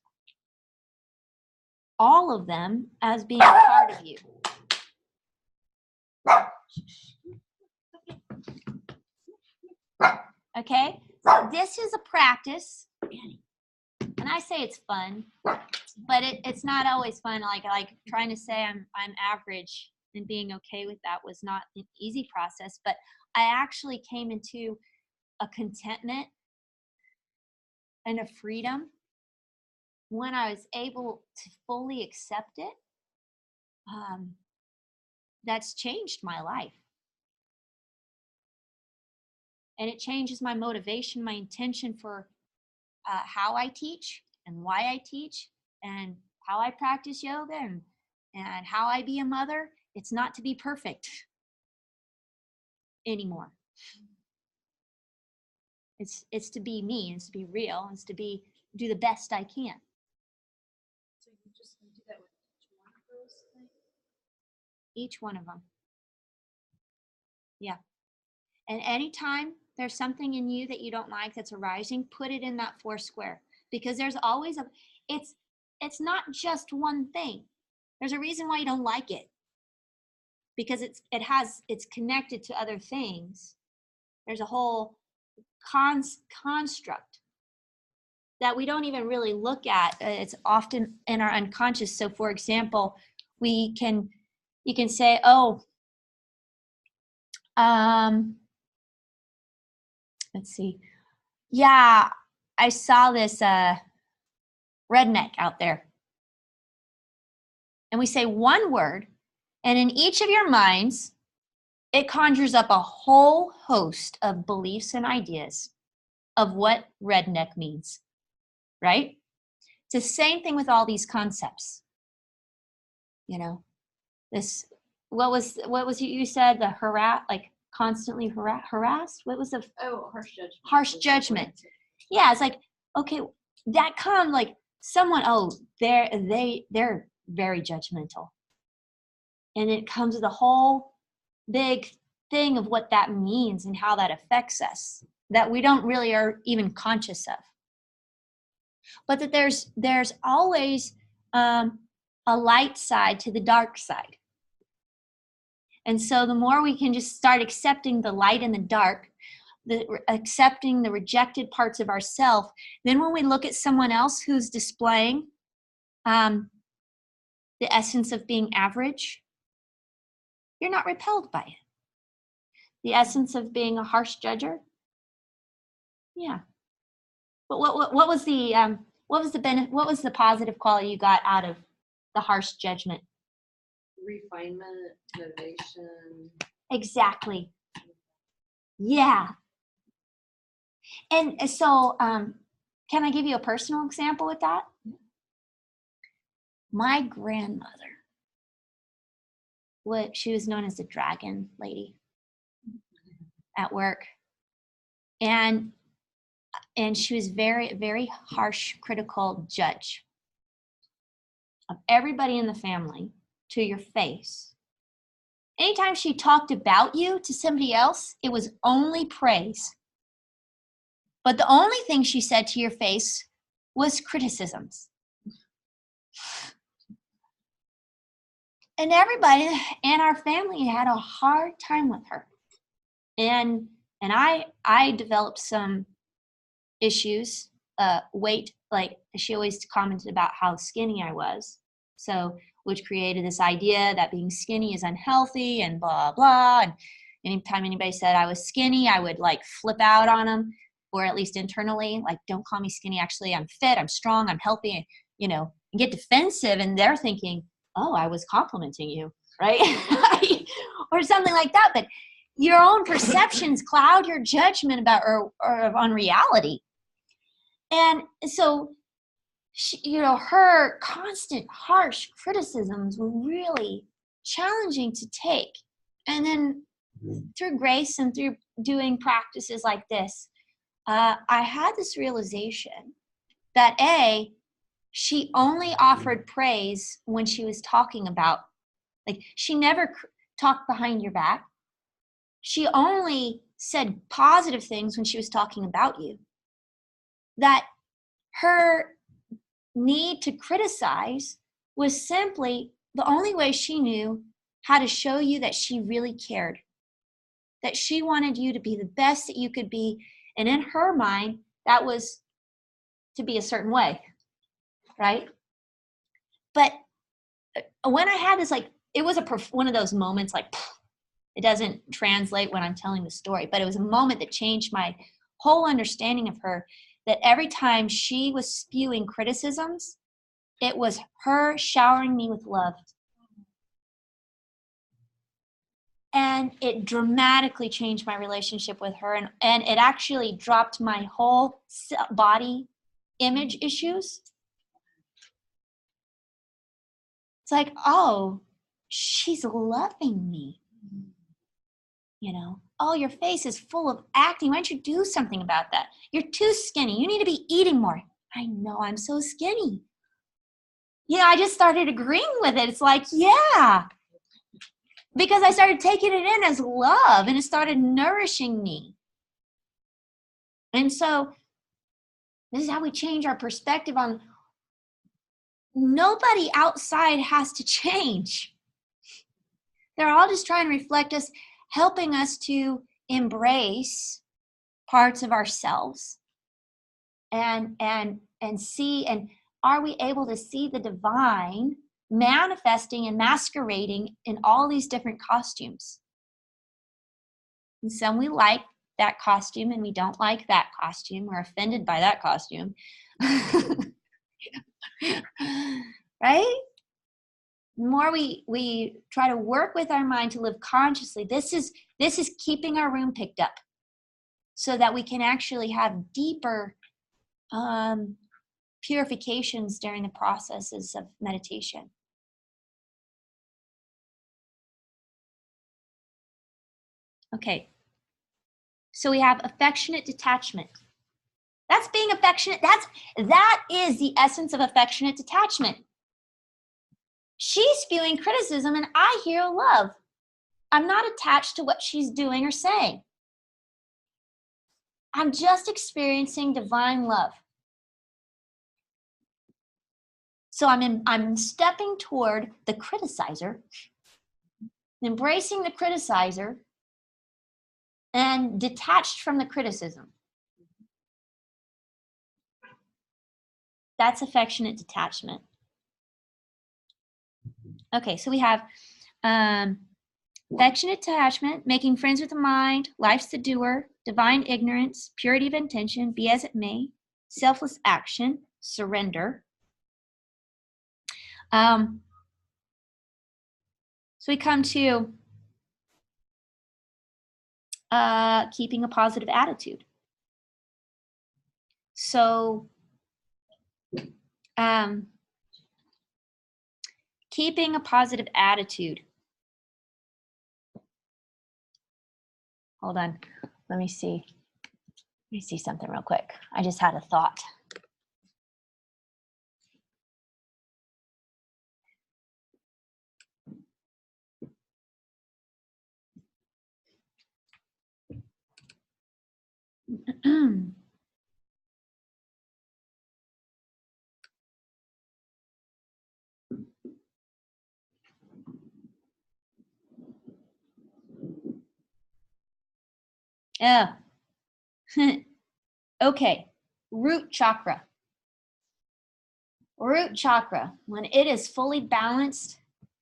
Speaker 1: all of them as being a part of you. Okay, so this is a practice, and I say it's fun, but it's not always fun. Like trying to say I'm average and being okay with that was not an easy process, but I actually came into a contentment and a freedom when I was able to fully accept it. That's changed my life. And it changes my motivation, my intention for how I teach and why I teach and how I practice yoga and how I be a mother. It's not to be perfect anymore. It's to be me, it's to be real, it's to do the best I can.
Speaker 4: So you just do that with each one of those things?
Speaker 1: Each one of them. Yeah. And anytime there's something in you that you don't like that's arising, put it in that 4 square, because there's always it's not just one thing. There's a reason why you don't like it, because it's connected to other things. There's a whole construct that we don't even really look at. It's often in our unconscious. So for example, you can say, let's see. Yeah, I saw this redneck out there. And we say one word, and in each of your minds, it conjures up a whole host of beliefs and ideas of what redneck means, right? It's the same thing with all these concepts. You know, this, what was you said, the constantly harassed? What was the
Speaker 5: Harsh judgment.
Speaker 1: Harsh judgment. Yeah, it's like, okay, that comes like someone, they're very judgmental. And it comes with a whole big thing of what that means and how that affects us that we don't really are even conscious of. But that there's always a light side to the dark side. And so the more we can just start accepting the light and the dark, accepting the rejected parts of ourselves, then when we look at someone else who's displaying the essence of being average, you're not repelled by it. The essence of being a harsh judger, yeah. But what was the positive quality you got out of the harsh judgment?
Speaker 5: Refinement, motivation.
Speaker 1: Exactly. Yeah. And so, can I give you a personal example with that? My grandmother, she was known as the dragon lady at work. And she was very, very harsh, critical judge of everybody in the family to your face. Anytime she talked about you to somebody else, it was only praise. But the only thing she said to your face was criticisms. And everybody in our family had a hard time with her. And I developed some issues, weight, like she always commented about how skinny I was. So, which created this idea that being skinny is unhealthy and blah, blah. And anytime anybody said I was skinny, I would like flip out on them, or at least internally, like, don't call me skinny. Actually, I'm fit, I'm strong, I'm healthy, and get defensive. And they're thinking, oh, I was complimenting you, right? Or something like that. But your own perceptions cloud your judgment about or on reality. And so, her constant harsh criticisms were really challenging to take. And then through grace and through doing practices like this, I had this realization that she only offered praise when she was talking about, like, she never talked behind your back. She only said positive things when she was talking about you. That her need to criticize was simply the only way she knew how to show you that she really cared, that she wanted you to be the best that you could be. And in her mind, that was to be a certain way, right? But when I had this, like, it was one of those moments, like, it doesn't translate when I'm telling the story, but it was a moment that changed my whole understanding of her, that every time she was spewing criticisms, it was her showering me with love. And it dramatically changed my relationship with her. And it actually dropped my whole body image issues. It's like, oh, she's loving me. You know, oh, your face is full of acne. Why don't you do something about that? You're too skinny. You need to be eating more. I know, I'm so skinny. Yeah, I just started agreeing with it. It's like, yeah. Because I started taking it in as love, and it started nourishing me. And so this is how we change our perspective on nobody outside has to change. They're all just trying to reflect us, helping us to embrace parts of ourselves and see, and are we able to see the divine manifesting and masquerading in all these different costumes? And some we like that costume, and we don't like that costume. We're offended by that costume. Right? The more we try to work with our mind to live consciously, this is keeping our room picked up so that we can actually have deeper purifications during the processes of meditation. Okay, so we have affectionate detachment. That's being affectionate. That is the essence of affectionate detachment. She's spewing criticism and I hear love. I'm not attached to what she's doing or saying. I'm just experiencing divine love. So I'm stepping toward the criticizer, embracing the criticizer, and detached from the criticism. That's affectionate detachment. Okay, so we have affectionate attachment, making friends with the mind, life's the doer, divine ignorance, purity of intention, be as it may, selfless action, surrender. So we come to keeping a positive attitude. So keeping a positive attitude. Hold on. Let me see something real quick. I just had a thought. Yeah. Okay. Root chakra. Root chakra, when it is fully balanced,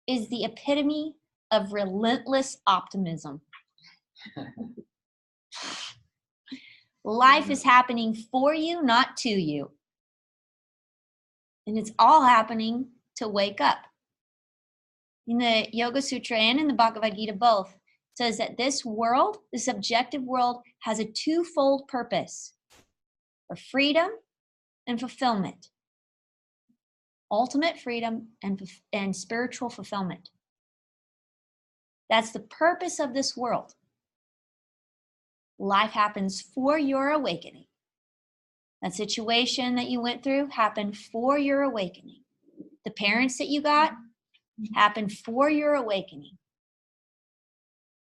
Speaker 1: is the epitome of relentless optimism. Life is happening for you, not to you. And it's all happening to wake up. In the Yoga Sutra and in the Bhagavad Gita both, it says that this world, this objective world, has a twofold purpose: for freedom and fulfillment. Ultimate freedom and spiritual fulfillment. That's the purpose of this world. Life happens for your awakening. That situation that you went through happened for your awakening. The parents that you got happened for your awakening.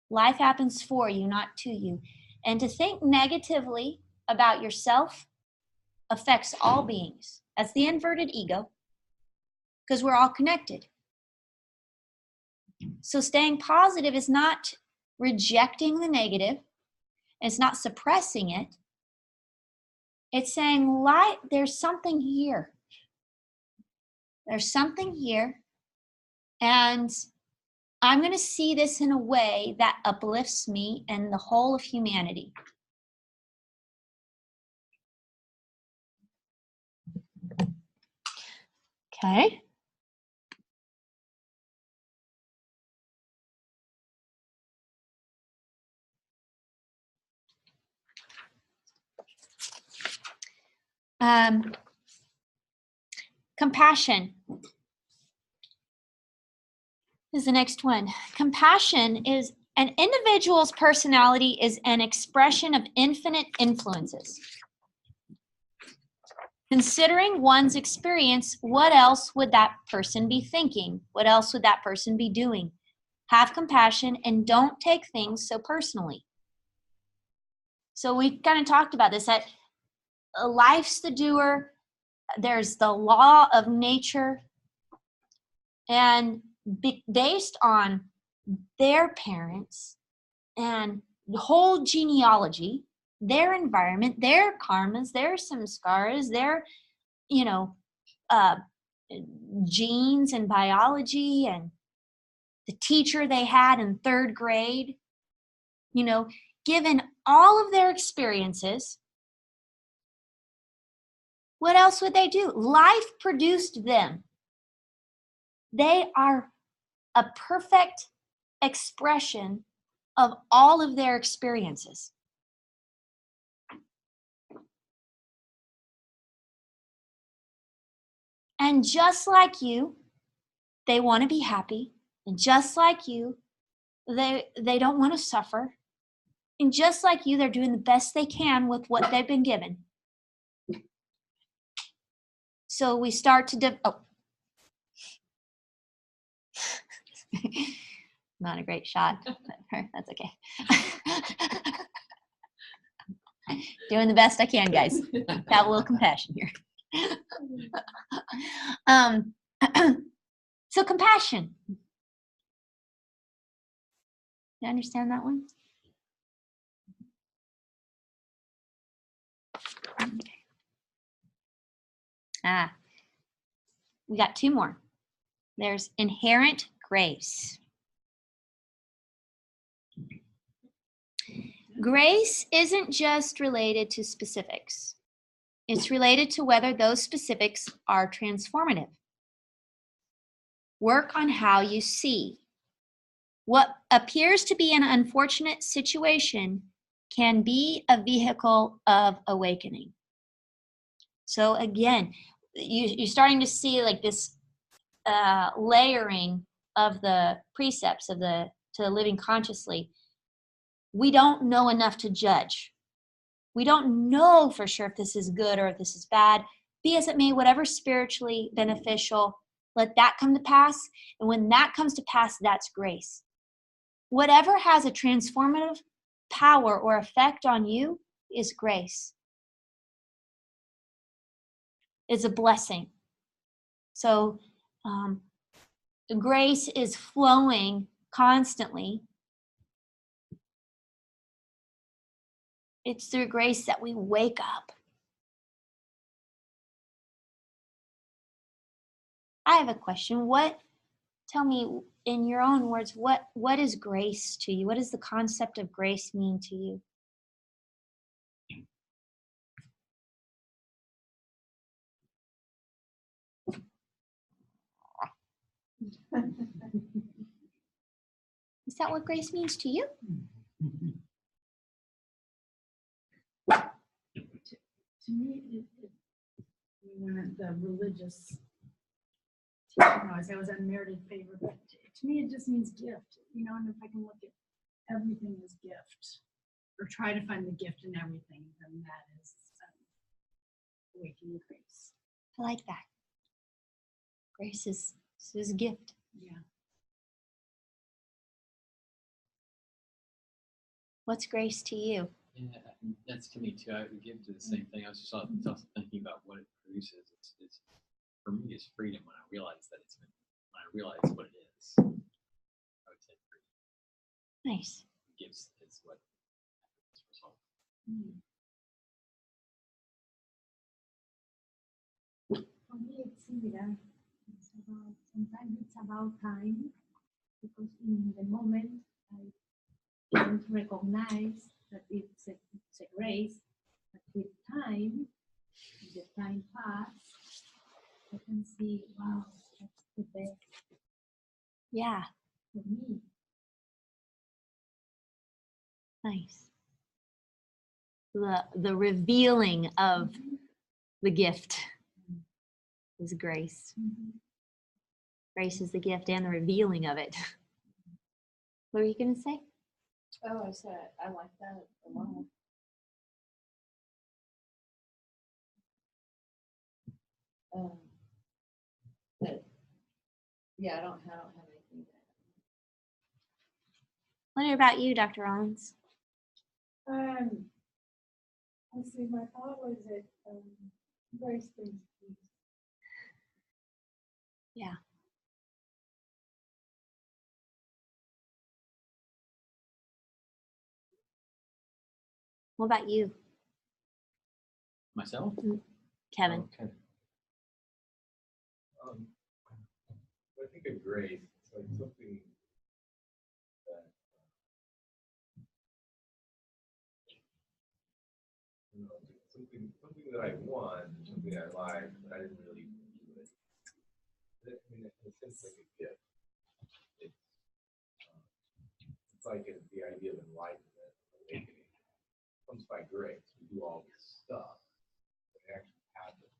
Speaker 1: Life happens for you, not to you. And to think negatively about yourself, affects all beings. That's the inverted ego, because we're all connected. So staying positive is not rejecting the negative. It's not suppressing it. It's saying, light, there's something here. There's something here. And I'm going to see this in a way that uplifts me and the whole of humanity. Okay. Compassion is the next one. Compassion is an individual's personality is an expression of infinite influences. Considering one's experience, what else would that person be thinking? What else would that person be doing? Have compassion and don't take things so personally. So we kind of talked about this, that life's the doer. There's the law of nature. And based on their parents and the whole genealogy, their environment, their karmas, their samskaras, their, genes and biology and the teacher they had in 3rd grade, given all of their experiences, what else would they do? Life produced them. They are a perfect expression of all of their experiences. And just like you, they want to be happy. And just like you, they don't want to suffer. And just like you, they're doing the best they can with what they've been given. So we start to not a great shot, but that's okay. Doing the best I can, guys. Have a little compassion here. So compassion. You understand that one? Okay. We got 2 more. There's inherent grace. Grace isn't just related to specifics. It's related to whether those specifics are transformative. Work on how you see. What appears to be an unfortunate situation can be a vehicle of awakening. So again, you're starting to see like this layering of the precepts of to living consciously. We don't know enough to judge. We don't know for sure if this is good or if this is bad. Be as it may, whatever spiritually beneficial, let that come to pass. And when that comes to pass, that's grace. Whatever has a transformative power or effect on you is grace. It's a blessing. So grace is flowing constantly. It's through grace that we wake up. I have a question. Tell me in your own words, what is grace to you? What does the concept of grace mean to you? Is that what grace means to you?
Speaker 2: To me, when the religious teaching I was unmerited favor, but to me, it just means gift, and if I can look at everything as gift, or try to find the gift in everything, then that is awakening grace.
Speaker 1: I like that. Grace is a gift.
Speaker 2: Yeah.
Speaker 1: What's grace to you?
Speaker 3: Yeah, that's to me too. I would give to the same thing. I was just also thinking about what it produces. It's for me, it's freedom when I realize that when I realize what it is. I would say freedom
Speaker 1: Nice.
Speaker 3: gives is what this result.
Speaker 2: For me, it's similar. Sometimes it's about time, because in the moment I don't recognize that it's a grace, but with time, the time pass, I can see, wow, that's the best
Speaker 1: Yeah.
Speaker 2: for me.
Speaker 1: Nice. The revealing of the gift is grace. Grace is the gift and the revealing of it. What were you going to say?
Speaker 5: Oh, I said, I like that a lot. But yeah, I don't have anything to
Speaker 1: What about you, Dr. Rollins?
Speaker 2: Let's see, my thought was that grace brings peace.
Speaker 1: Yeah. What about you,
Speaker 3: Myself?
Speaker 1: Kevin?
Speaker 3: Okay.
Speaker 6: I think of grace, it's like something that you know, something that I want, something I like, but I didn't really do it. I mean, in a sense, like a gift. It's like the idea of enlightenment, awakening, comes by grace. We do all this stuff, but it actually happens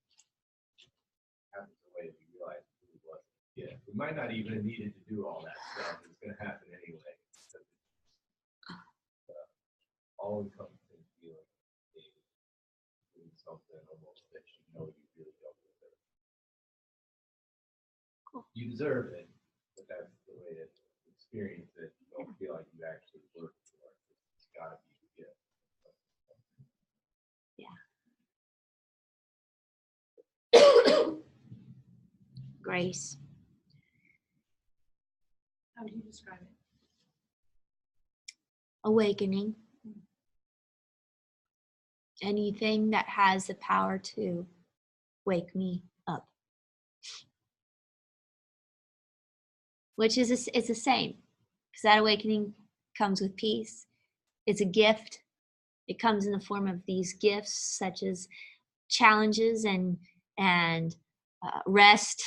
Speaker 6: the way we realize it really wasn't a gift. We might not even have needed to do all that stuff. It's going to happen anyway. All encompassing feeling, doing something almost that you know you really don't deserve.
Speaker 1: Cool.
Speaker 6: You deserve it, but that's the way to experience it. You don't feel like you actually worked for it. It's got to be a gift.
Speaker 1: Grace.
Speaker 2: How would you describe it?
Speaker 1: Awakening. Anything that has the power to wake me up. Which is it's the same, because that awakening comes with peace. It's a gift. It comes in the form of these gifts, such as challenges and rest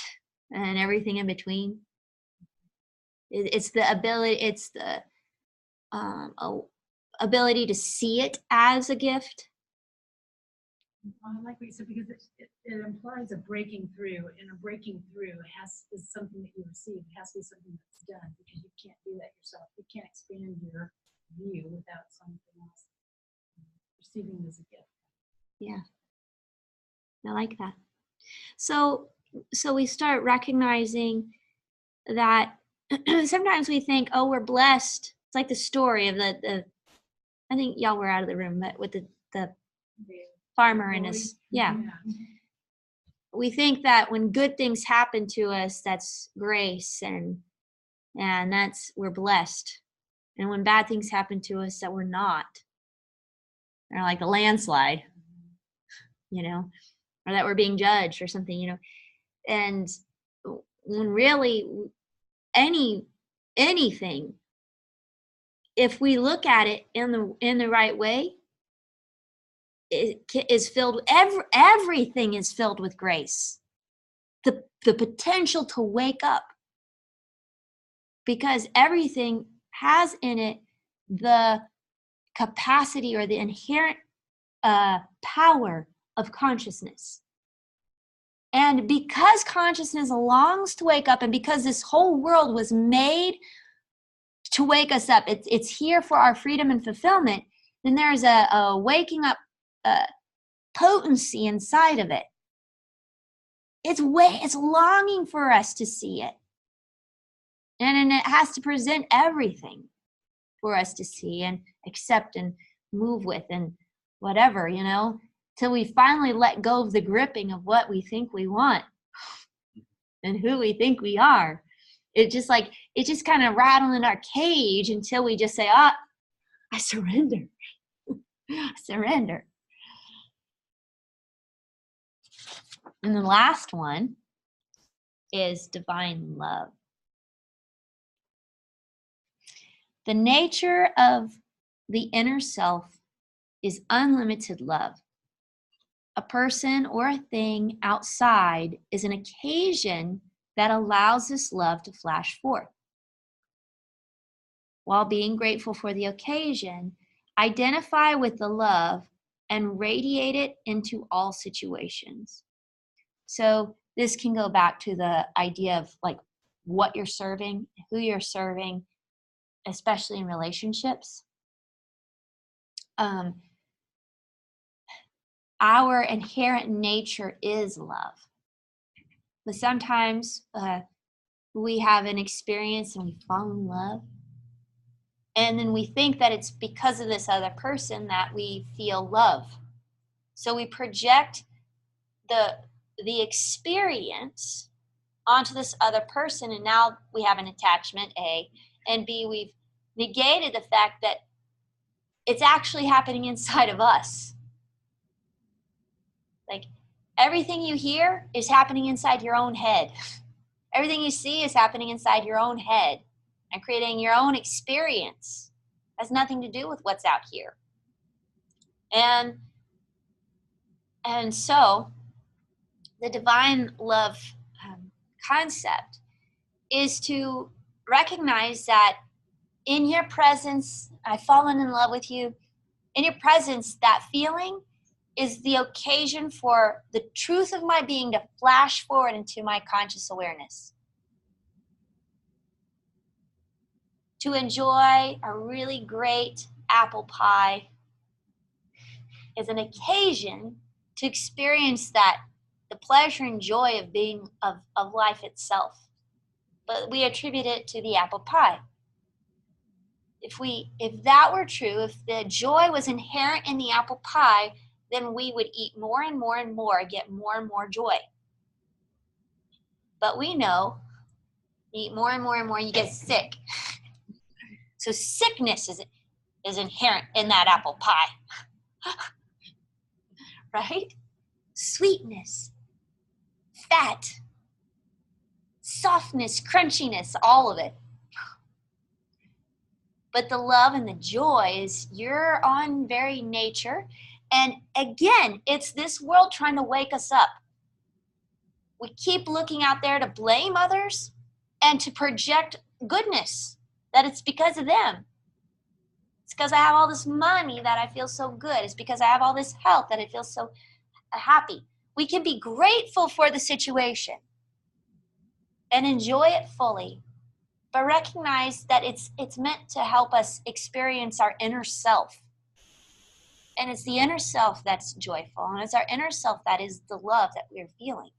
Speaker 1: and everything in between. It's the ability. It's the ability to see it as a gift.
Speaker 2: I like what you said, because it implies a breaking through, and a breaking through is something that you receive. It has to be something that's done, because you can't do that yourself. You can't expand your view without something else. Receiving is a gift.
Speaker 1: Yeah, I like that. So we start recognizing that sometimes we think, oh, we're blessed. It's like the story of the I think y'all were out of the room, but with the farmer and his, yeah. We think that when good things happen to us, that's grace and that's, we're blessed. And when bad things happen to us, that we're not. Or like a landslide, or that we're being judged or something, And when really anything, if we look at it in the right way, it is filled. Everything is filled with grace. The potential to wake up, because everything has in it the capacity or the inherent power of consciousness. And because consciousness longs to wake up, and because this whole world was made to wake us up, it's here for our freedom and fulfillment, then there's a waking up potency inside of it. It's longing for us to see it. And it has to present everything for us to see and accept and move with and whatever, till we finally let go of the gripping of what we think we want and who we think we are. It just kind of rattling in our cage until we just say, I surrender. I surrender. And the last one is divine love. The nature of the inner self is unlimited love. A person or a thing outside is an occasion that allows this love to flash forth. While being grateful for the occasion, identify with the love and radiate it into all situations. So this can go back to the idea of like what you're serving, who you're serving, especially in relationships. Our inherent nature is love. But sometimes we have an experience and we fall in love. And then we think that it's because of this other person that we feel love. So we project the experience onto this other person, and now we have an attachment, A, and B, we've negated the fact that it's actually happening inside of us. Like everything you hear is happening inside your own head. Everything you see is happening inside your own head and creating your own experience. It has nothing to do with what's out here. And so the divine love concept is to recognize that in your presence, I've fallen in love with you. In your presence, that feeling is the occasion for the truth of my being to flash forward into my conscious awareness. To enjoy a really great apple pie is an occasion to experience that, the pleasure and joy of being of life itself. But we attribute it to the apple pie. If that were true, if the joy was inherent in the apple pie, then we would eat more and more and more, get more and more joy. But we know, you eat more and more and more, you get sick. So sickness is inherent in that apple pie. Right? Sweetness, fat, softness, crunchiness, all of it. But the love and the joy is your own very nature. And again, it's this world trying to wake us up. We keep looking out there to blame others and to project goodness, that it's because of them. It's because I have all this money that I feel so good. It's because I have all this health that I feel so happy. We can be grateful for the situation and enjoy it fully, but recognize that it's meant to help us experience our inner self. And it's the inner self that's joyful, and it's our inner self that is the love that we're feeling.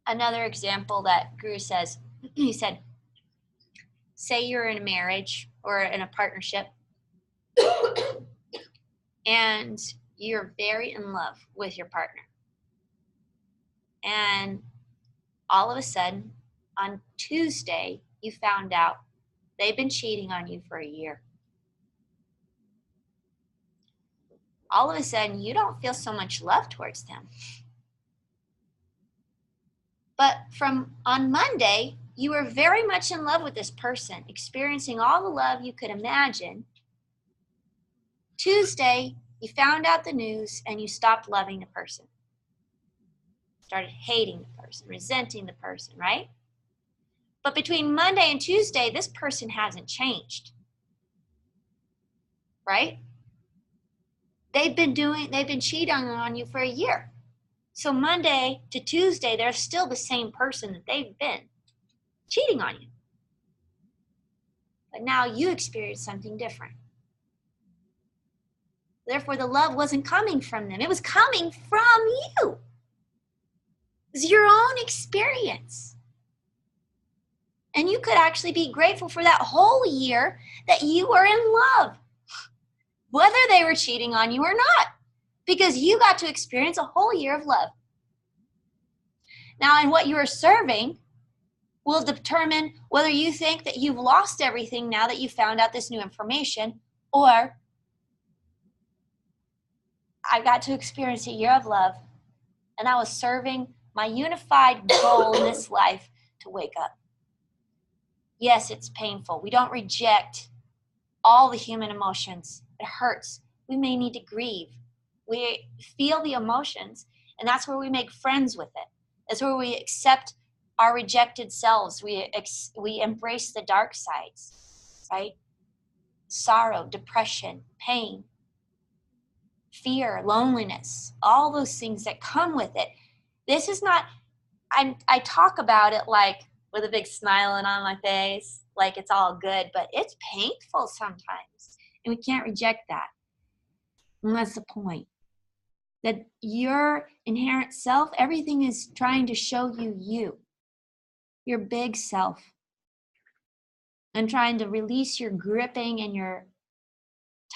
Speaker 1: Another example that Guru says, he said, say you're in a marriage or in a partnership and you're very in love with your partner. And all of a sudden, on Tuesday, you found out they've been cheating on you for a year. All of a sudden, you don't feel so much love towards them. But on Monday, you were very much in love with this person, experiencing all the love you could imagine. Tuesday, you found out the news and you stopped loving the person. Started hating the person, resenting the person, right? But between Monday and Tuesday, this person hasn't changed, right? They've been cheating on you for a year. So Monday to Tuesday, they're still the same person that they've been cheating on you. But now you experience something different. Therefore, the love wasn't coming from them. It was coming from you. It was your own experience. And you could actually be grateful for that whole year that you were in love, whether they were cheating on you or not, because you got to experience a whole year of love. Now, and what you are serving will determine whether you think that you've lost everything now that you found out this new information, or I got to experience a year of love, and I was serving my unified goal in this life to wake up. Yes, it's painful. We don't reject all the human emotions. It hurts. We may need to grieve. We feel the emotions, and that's where we make friends with it. That's where we accept our rejected selves. We embrace the dark sides, right? Sorrow, depression, pain, fear, loneliness, all those things that come with it. This is not, I talk about it like with a big smile on my face, like it's all good, but it's painful sometimes. And we can't reject that. And that's the point. That your inherent self, everything is trying to show you, your big self, and trying to release your gripping and your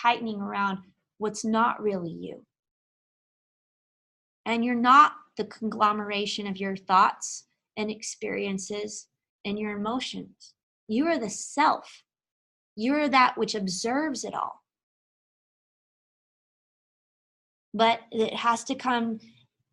Speaker 1: tightening around what's not really you. And you're not the conglomeration of your thoughts and experiences and your emotions. You are the self. You're that which observes it all. But it has to come,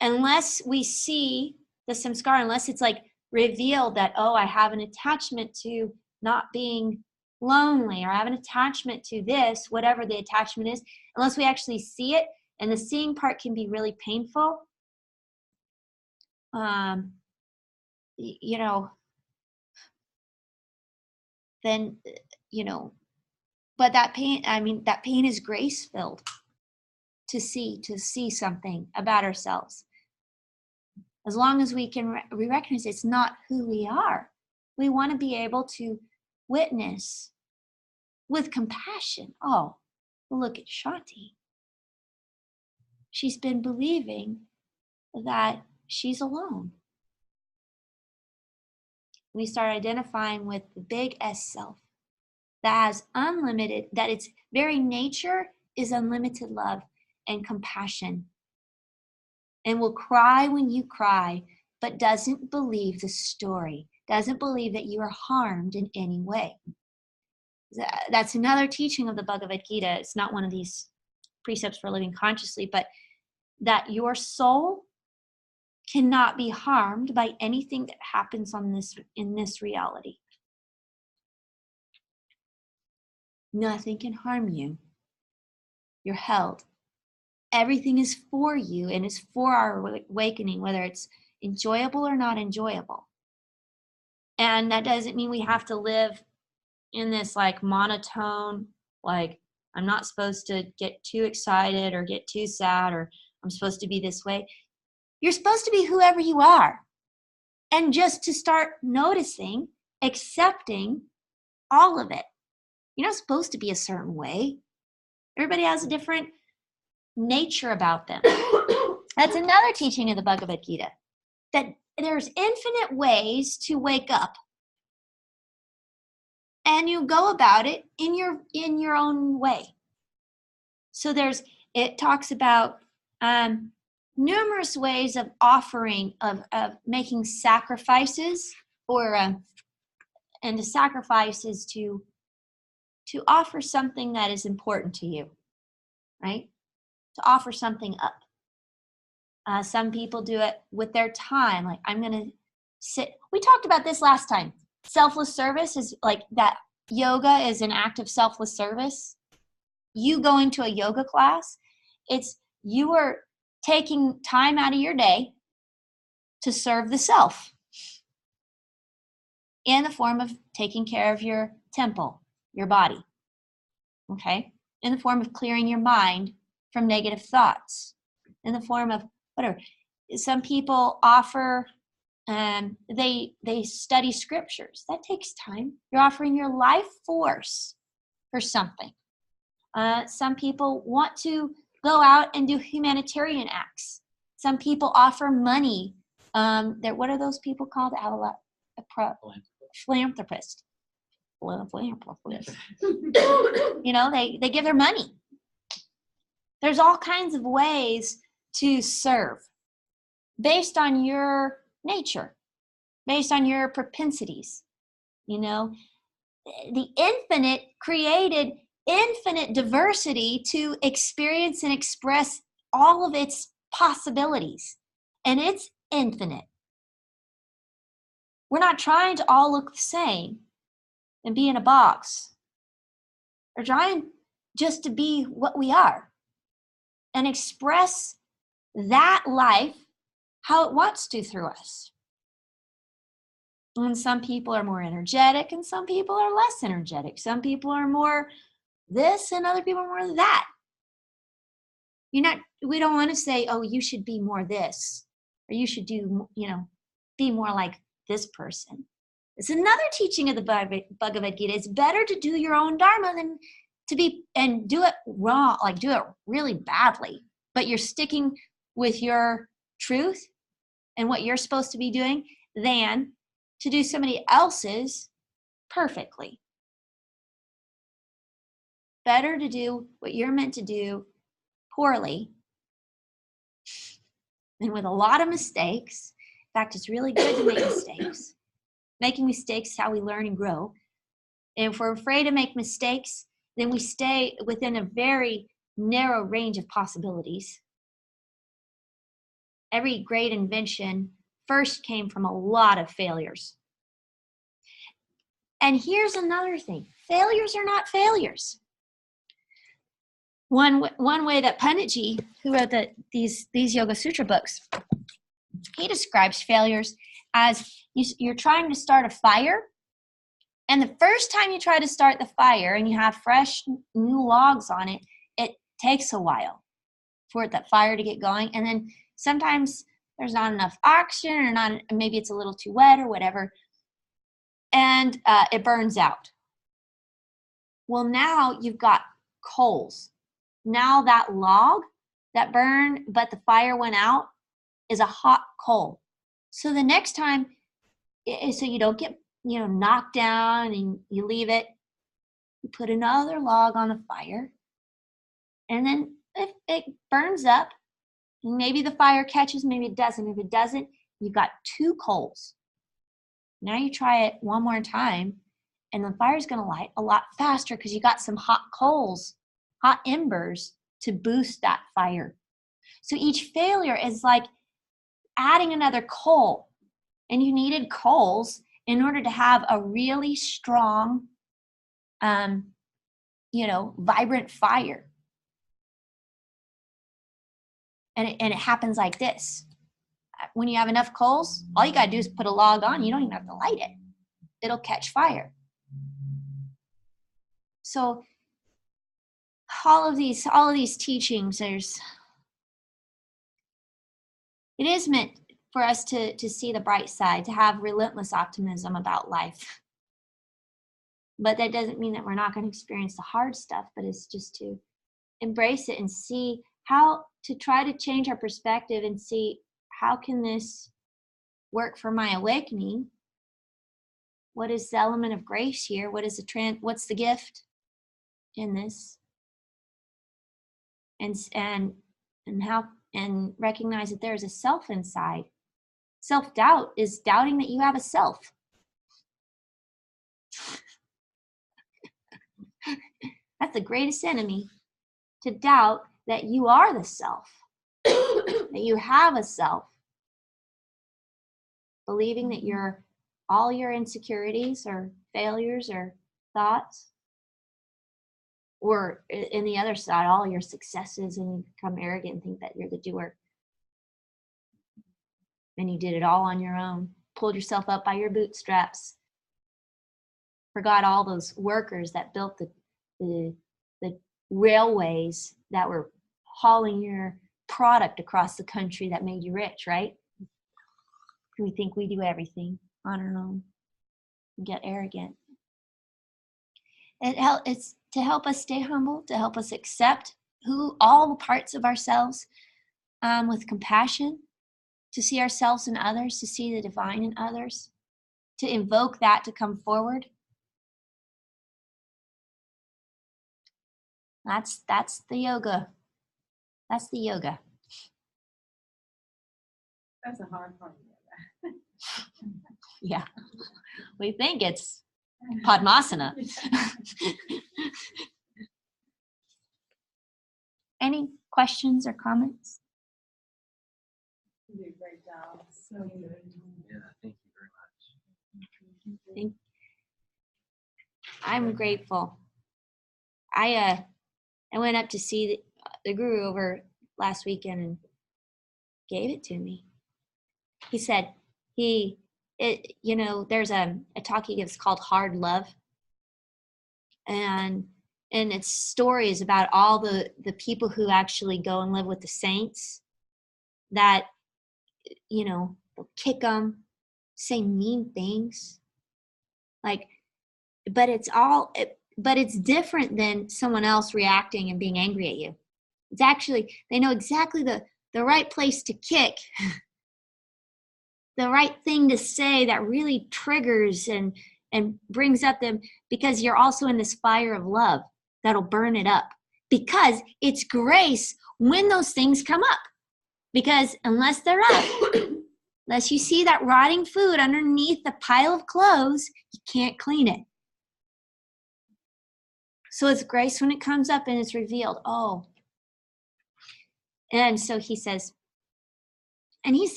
Speaker 1: unless we see the samskara, unless it's like revealed that, oh, I have an attachment to not being lonely, or I have an attachment to this, whatever the attachment is, unless we actually see it, and the seeing part can be really painful, then, but that pain, that pain is grace-filled to see something about ourselves. As long as we can we recognize it's not who we are. We want to be able to witness with compassion. Oh, look at Shanti. She's been believing that she's alone. We start identifying with the big S self that has unlimited, that its very nature is unlimited love and compassion, and will cry when you cry, but doesn't believe the story, doesn't believe that you are harmed in any way. That's another teaching of the Bhagavad Gita. It's not one of these precepts for living consciously, but that your soul cannot be harmed by anything that happens in this reality. Nothing can harm you. You're held. Everything is for you and is for our awakening, whether it's enjoyable or not enjoyable. And that doesn't mean we have to live in this like monotone, like I'm not supposed to get too excited or get too sad, or I'm supposed to be this way. You're supposed to be whoever you are. And just to start noticing, accepting all of it. You're not supposed to be a certain way. Everybody has a different nature about them. That's another teaching of the Bhagavad Gita, that there's infinite ways to wake up, and you go about it in your own way. So it talks about numerous ways of offering, of making sacrifices, or and the sacrifice is to offer something that is important to you, right? To offer something up. Some people do it with their time. Like, I'm going to sit. We talked about this last time. Selfless service is like that. Yoga is an act of selfless service. You going to a yoga class, it's you are taking time out of your day to serve the self in the form of taking care of your temple, your body, okay? In the form of clearing your mind from negative thoughts, in the form of whatever. Some people offer, they study scriptures. That takes time. You're offering your life force for something. Some people want to go out and do humanitarian acts. Some people offer money. What are those people called that have a lot of philanthropist. You know, they give their money. There's all kinds of ways to serve based on your nature, based on your propensities. You know, the infinite created infinite diversity to experience and express all of its possibilities, and it's infinite. We're not trying to all look the same and be in a box. We're trying just to be what we are and express that life how it wants to through us. And some people are more energetic and some people are less energetic. Some people are more this and other people are more that. We don't want to say, oh, you should be more this, or you should do, be more like this person. It's another teaching of the Bhagavad Gita. It's better to do your own dharma than to be and do it wrong, like do it really badly, but you're sticking with your truth and what you're supposed to be doing than to do somebody else's perfectly. Better to do what you're meant to do poorly and with a lot of mistakes. In fact, it's really good to make mistakes. Making mistakes is how we learn and grow. And if we're afraid to make mistakes, then we stay within a very narrow range of possibilities. Every great invention first came from a lot of failures. And here's another thing. Failures are not failures. One way that Panditji, who wrote these Yoga Sutra books, he describes failures as you're trying to start a fire, and the first time you try to start the fire and you have fresh new logs on it, it takes a while for that fire to get going, and then sometimes there's not enough oxygen or maybe it's a little too wet or whatever, and it burns out. Well, now you've got coals. Now that log that burned, but the fire went out, is a hot coal. So the next time, so you don't get, knocked down and you leave it, you put another log on the fire, and then if it burns up, maybe the fire catches, maybe it doesn't. If it doesn't, you've got 2 coals. Now you try it one more time, and the fire's going to light a lot faster because you got some hot coals, hot embers to boost that fire. So each failure is like adding another coal, and you needed coals in order to have a really strong, vibrant fire. And it happens like this. When you have enough coals, all you got to do is put a log on. You don't even have to light it. It'll catch fire. So all of these teachings, it is meant for us to see the bright side, to have relentless optimism about life. But that doesn't mean that we're not going to experience the hard stuff, but it's just to embrace it and see how to try to change our perspective and see how can this work for my awakening? What is the element of grace here? What's the gift in this? And recognize that there is a self inside. Self-doubt is doubting that you have a self. That's the greatest enemy, to doubt that you are the self, that you have a self. Believing that all your insecurities or failures or thoughts, or in the other side, all your successes, and you become arrogant and think that you're the doer. And you did it all on your own, pulled yourself up by your bootstraps, forgot all those workers that built the railways that were hauling your product across the country that made you rich, right? We think we do everything on our own and get arrogant. It's to help us stay humble, to help us accept all the parts of ourselves with compassion, to see ourselves in others, to see the divine in others, to invoke that to come forward. That's the yoga. That's the yoga.
Speaker 4: That's a hard part of yoga.
Speaker 1: Yeah. We think it's Padmasana. Any questions or comments?
Speaker 4: You do a great job.
Speaker 2: So good.
Speaker 3: Yeah, thank you very much.
Speaker 1: I'm grateful. I went up to see the guru over last weekend and gave it to me. He said there's a talk he gives called Hard Love, and it's stories about all the people who actually go and live with the saints that they'll kick them, say mean things, but it's different than someone else reacting and being angry at you. It's actually, they know exactly the right place to kick, the right thing to say that really triggers and brings up them, because you're also in this fire of love that'll burn it up, because it's grace when those things come up. Because unless they're up, unless you see that rotting food underneath the pile of clothes, you can't clean it. So it's grace when it comes up and it's revealed. Oh. And so he says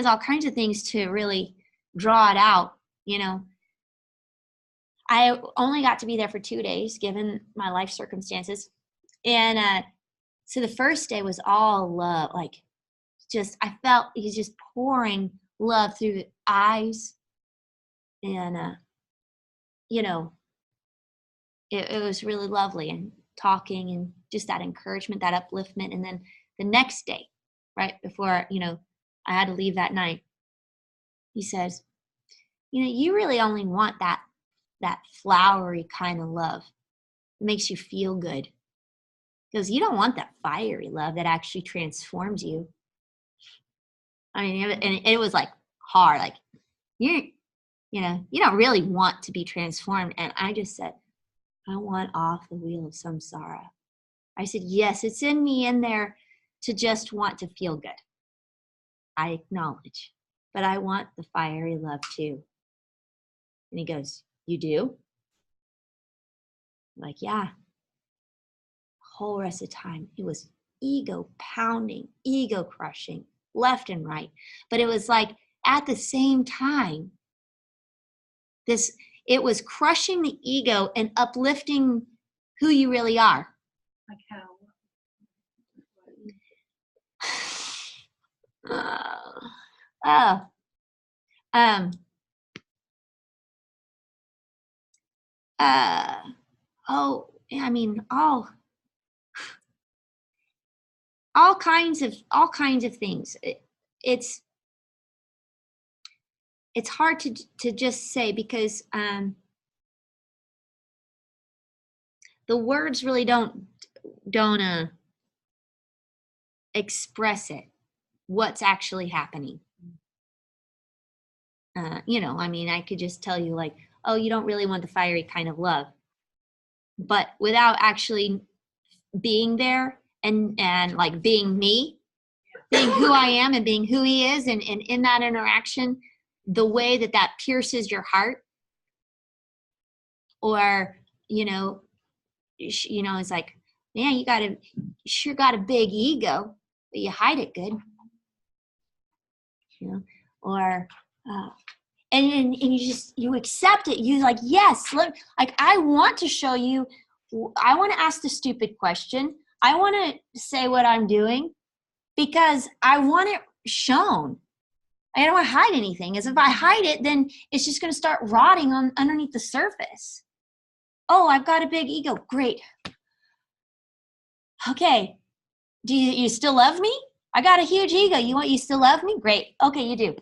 Speaker 1: all kinds of things to really draw it out. I only got to be there for 2 days, given my life circumstances. And so the first day was all love. I felt he's just pouring love through the eyes. And, it was really lovely, and talking and just that encouragement, that upliftment. And then the next day, right before, I had to leave that night, he says, you really only want that flowery kind of love. It makes you feel good. Because you don't want that fiery love that actually transforms you. I mean, and it was hard. You don't really want to be transformed. And I just said, I want off the wheel of samsara. I said, yes, it's in me in there to just want to feel good. I acknowledge, but I want the fiery love too. And he goes, you do? I'm like, yeah. The whole rest of the time, it was ego pounding, ego crushing, left and right. But it was at the same time, it was crushing the ego and uplifting who you really are.
Speaker 2: Like how?
Speaker 1: I mean, all kinds of things. It's hard to just say, because the words really don't express it, what's actually happening. I mean, I could just tell you oh, you don't really want the fiery kind of love, but without actually being there and being me, being who I am and being who he is, and in that interaction, the way that pierces your heart, or it's man, you sure got a big ego, but you hide it good, or and you accept it. You yes, I want to show you. I want to ask the stupid question. I want to say what I'm doing, because I want it shown. I don't want to hide anything. As if I hide it, then it's just going to start rotting underneath the surface. Oh, I've got a big ego. Great. Okay. Do you still love me? I got a huge ego. You still love me? Great. Okay, you do.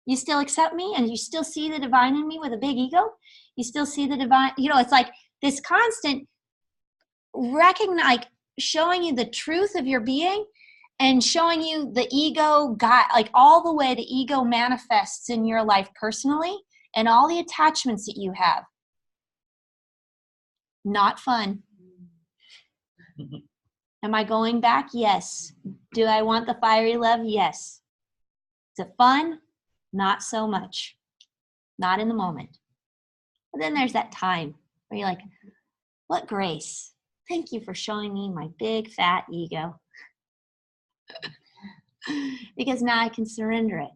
Speaker 1: You still accept me, and you still see the divine in me with a big ego? You still see the divine, it's this constant showing you the truth of your being, and showing you the ego all the way the ego manifests in your life personally, and all the attachments that you have. Not fun. Am I going back? Yes. Do I want the fiery love? Yes. Is it fun? Not so much. Not in the moment. But then there's that time where you're like, what grace. Thank you for showing me my big fat ego. Because now I can surrender it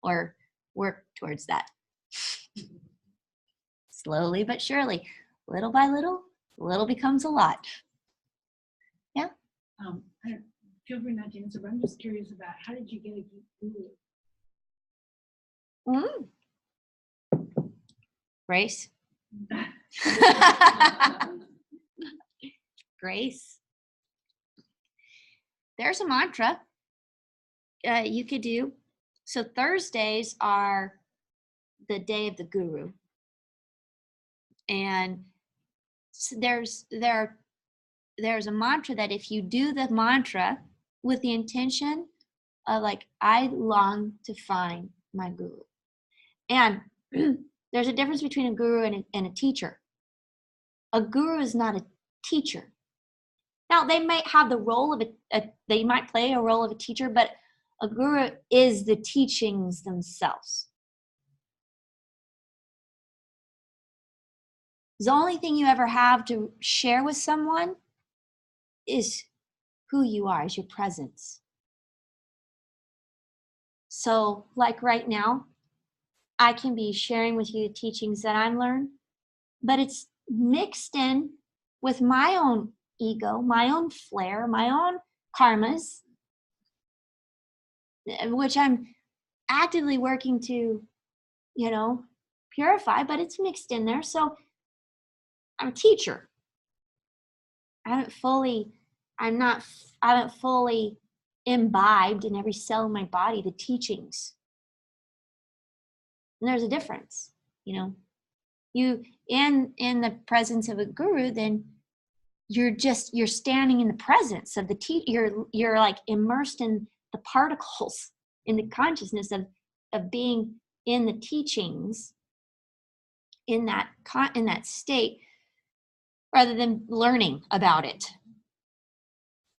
Speaker 1: or work towards that. Slowly but surely, little by little becomes a lot. Yeah.
Speaker 2: Feel free not to answer, but I'm just curious about how did you get a guru?
Speaker 1: Grace. Grace. There's a mantra you could do. So Thursdays are the day of the guru. And so there's a mantra that if you do the mantra with the intention of like, I long to find my guru. And there's a difference between a guru and a teacher. A guru is not a teacher. Now, they might have the role of they might play a role of a teacher, but a guru is the teachings themselves. The only thing you ever have to share with someone is who you are, is your presence. So, like right now, I can be sharing with you the teachings that I've learned, but it's mixed in with my own ego, my own flair, my own karmas, which I'm actively working to, purify, but it's mixed in there. So I'm a teacher. I haven't fully imbibed in every cell in my body the teachings. And there's a difference, You in the presence of a guru, then you're standing in the presence of the you're like immersed in the particles, in the consciousness of being in the teachings, in that state, rather than learning about it.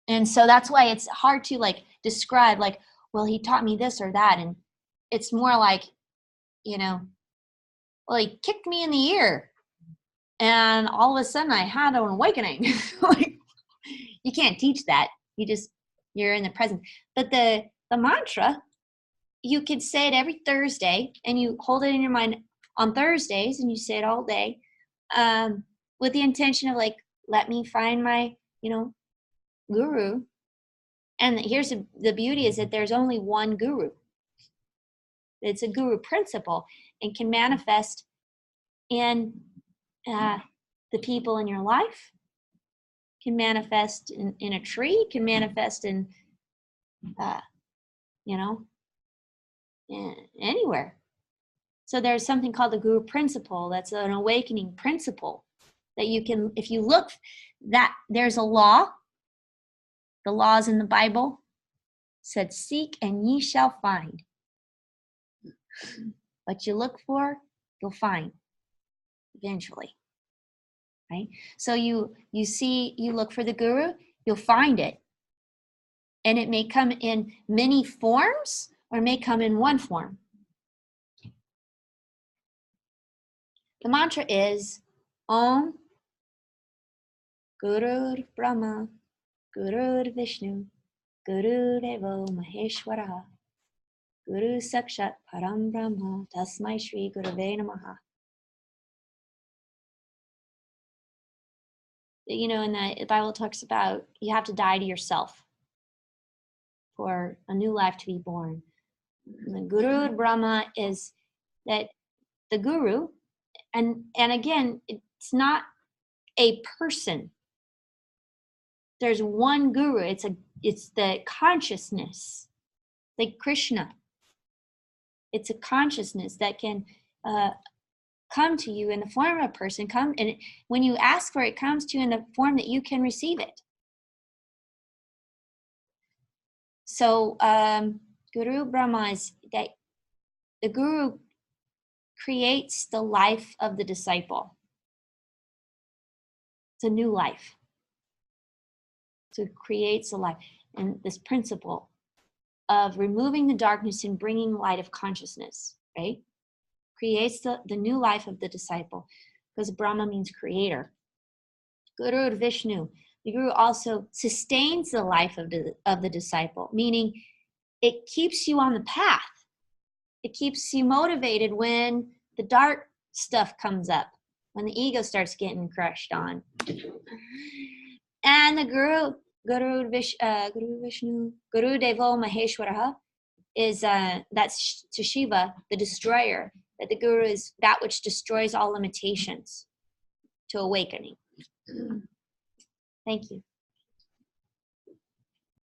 Speaker 1: And so that's why it's hard to like describe, like, well, he taught me this or that, and it's more like, well, he kicked me in the ear, and all of a sudden I had an awakening. Like, you can't teach that. You're in the present. But the mantra, you could say it every Thursday, and you hold it in your mind on Thursdays, and you say it all day, with the intention of like, let me find my, guru. And here's the beauty is that there's only one guru. It's a guru principle and can manifest in the people in your life, can manifest in a tree, can manifest in, anywhere. So there's something called the guru principle. That's an awakening principle that you can, if you look, that there's a law. The laws in the Bible said, seek and ye shall find. What you look for, you'll find eventually. Right? So you look for the guru, you'll find it. And it may come in many forms or it may come in one form. The mantra is Om Gurur Brahma Gurur Vishnu Guru Devo Maheshwaraha Guru Sakshat Param Brahma Tasmai Shri Gurave Namaha. And the Bible talks about you have to die to yourself for a new life to be born. And the Guru Brahma is that the guru, and again, it's not a person. There's one guru. It's the consciousness, like Krishna. It's a consciousness that can come to you in the form of a person. When you ask for it, it comes to you in the form that you can receive it. So Guru Brahma is that the guru creates the life of the disciple. It's a new life. So it creates a life. And this principle of removing the darkness and bringing light of consciousness, right? Creates the new life of the disciple, because Brahma means creator. Guru Vishnu, the Guru also sustains the life of the disciple, meaning it keeps you on the path. It keeps you motivated when the dark stuff comes up, when the ego starts getting crushed on. And the Guru Vishnu, Guru Devo Maheshwaraha, is that's to Shiva, the destroyer, that the Guru is that which destroys all limitations to awakening. Thank you.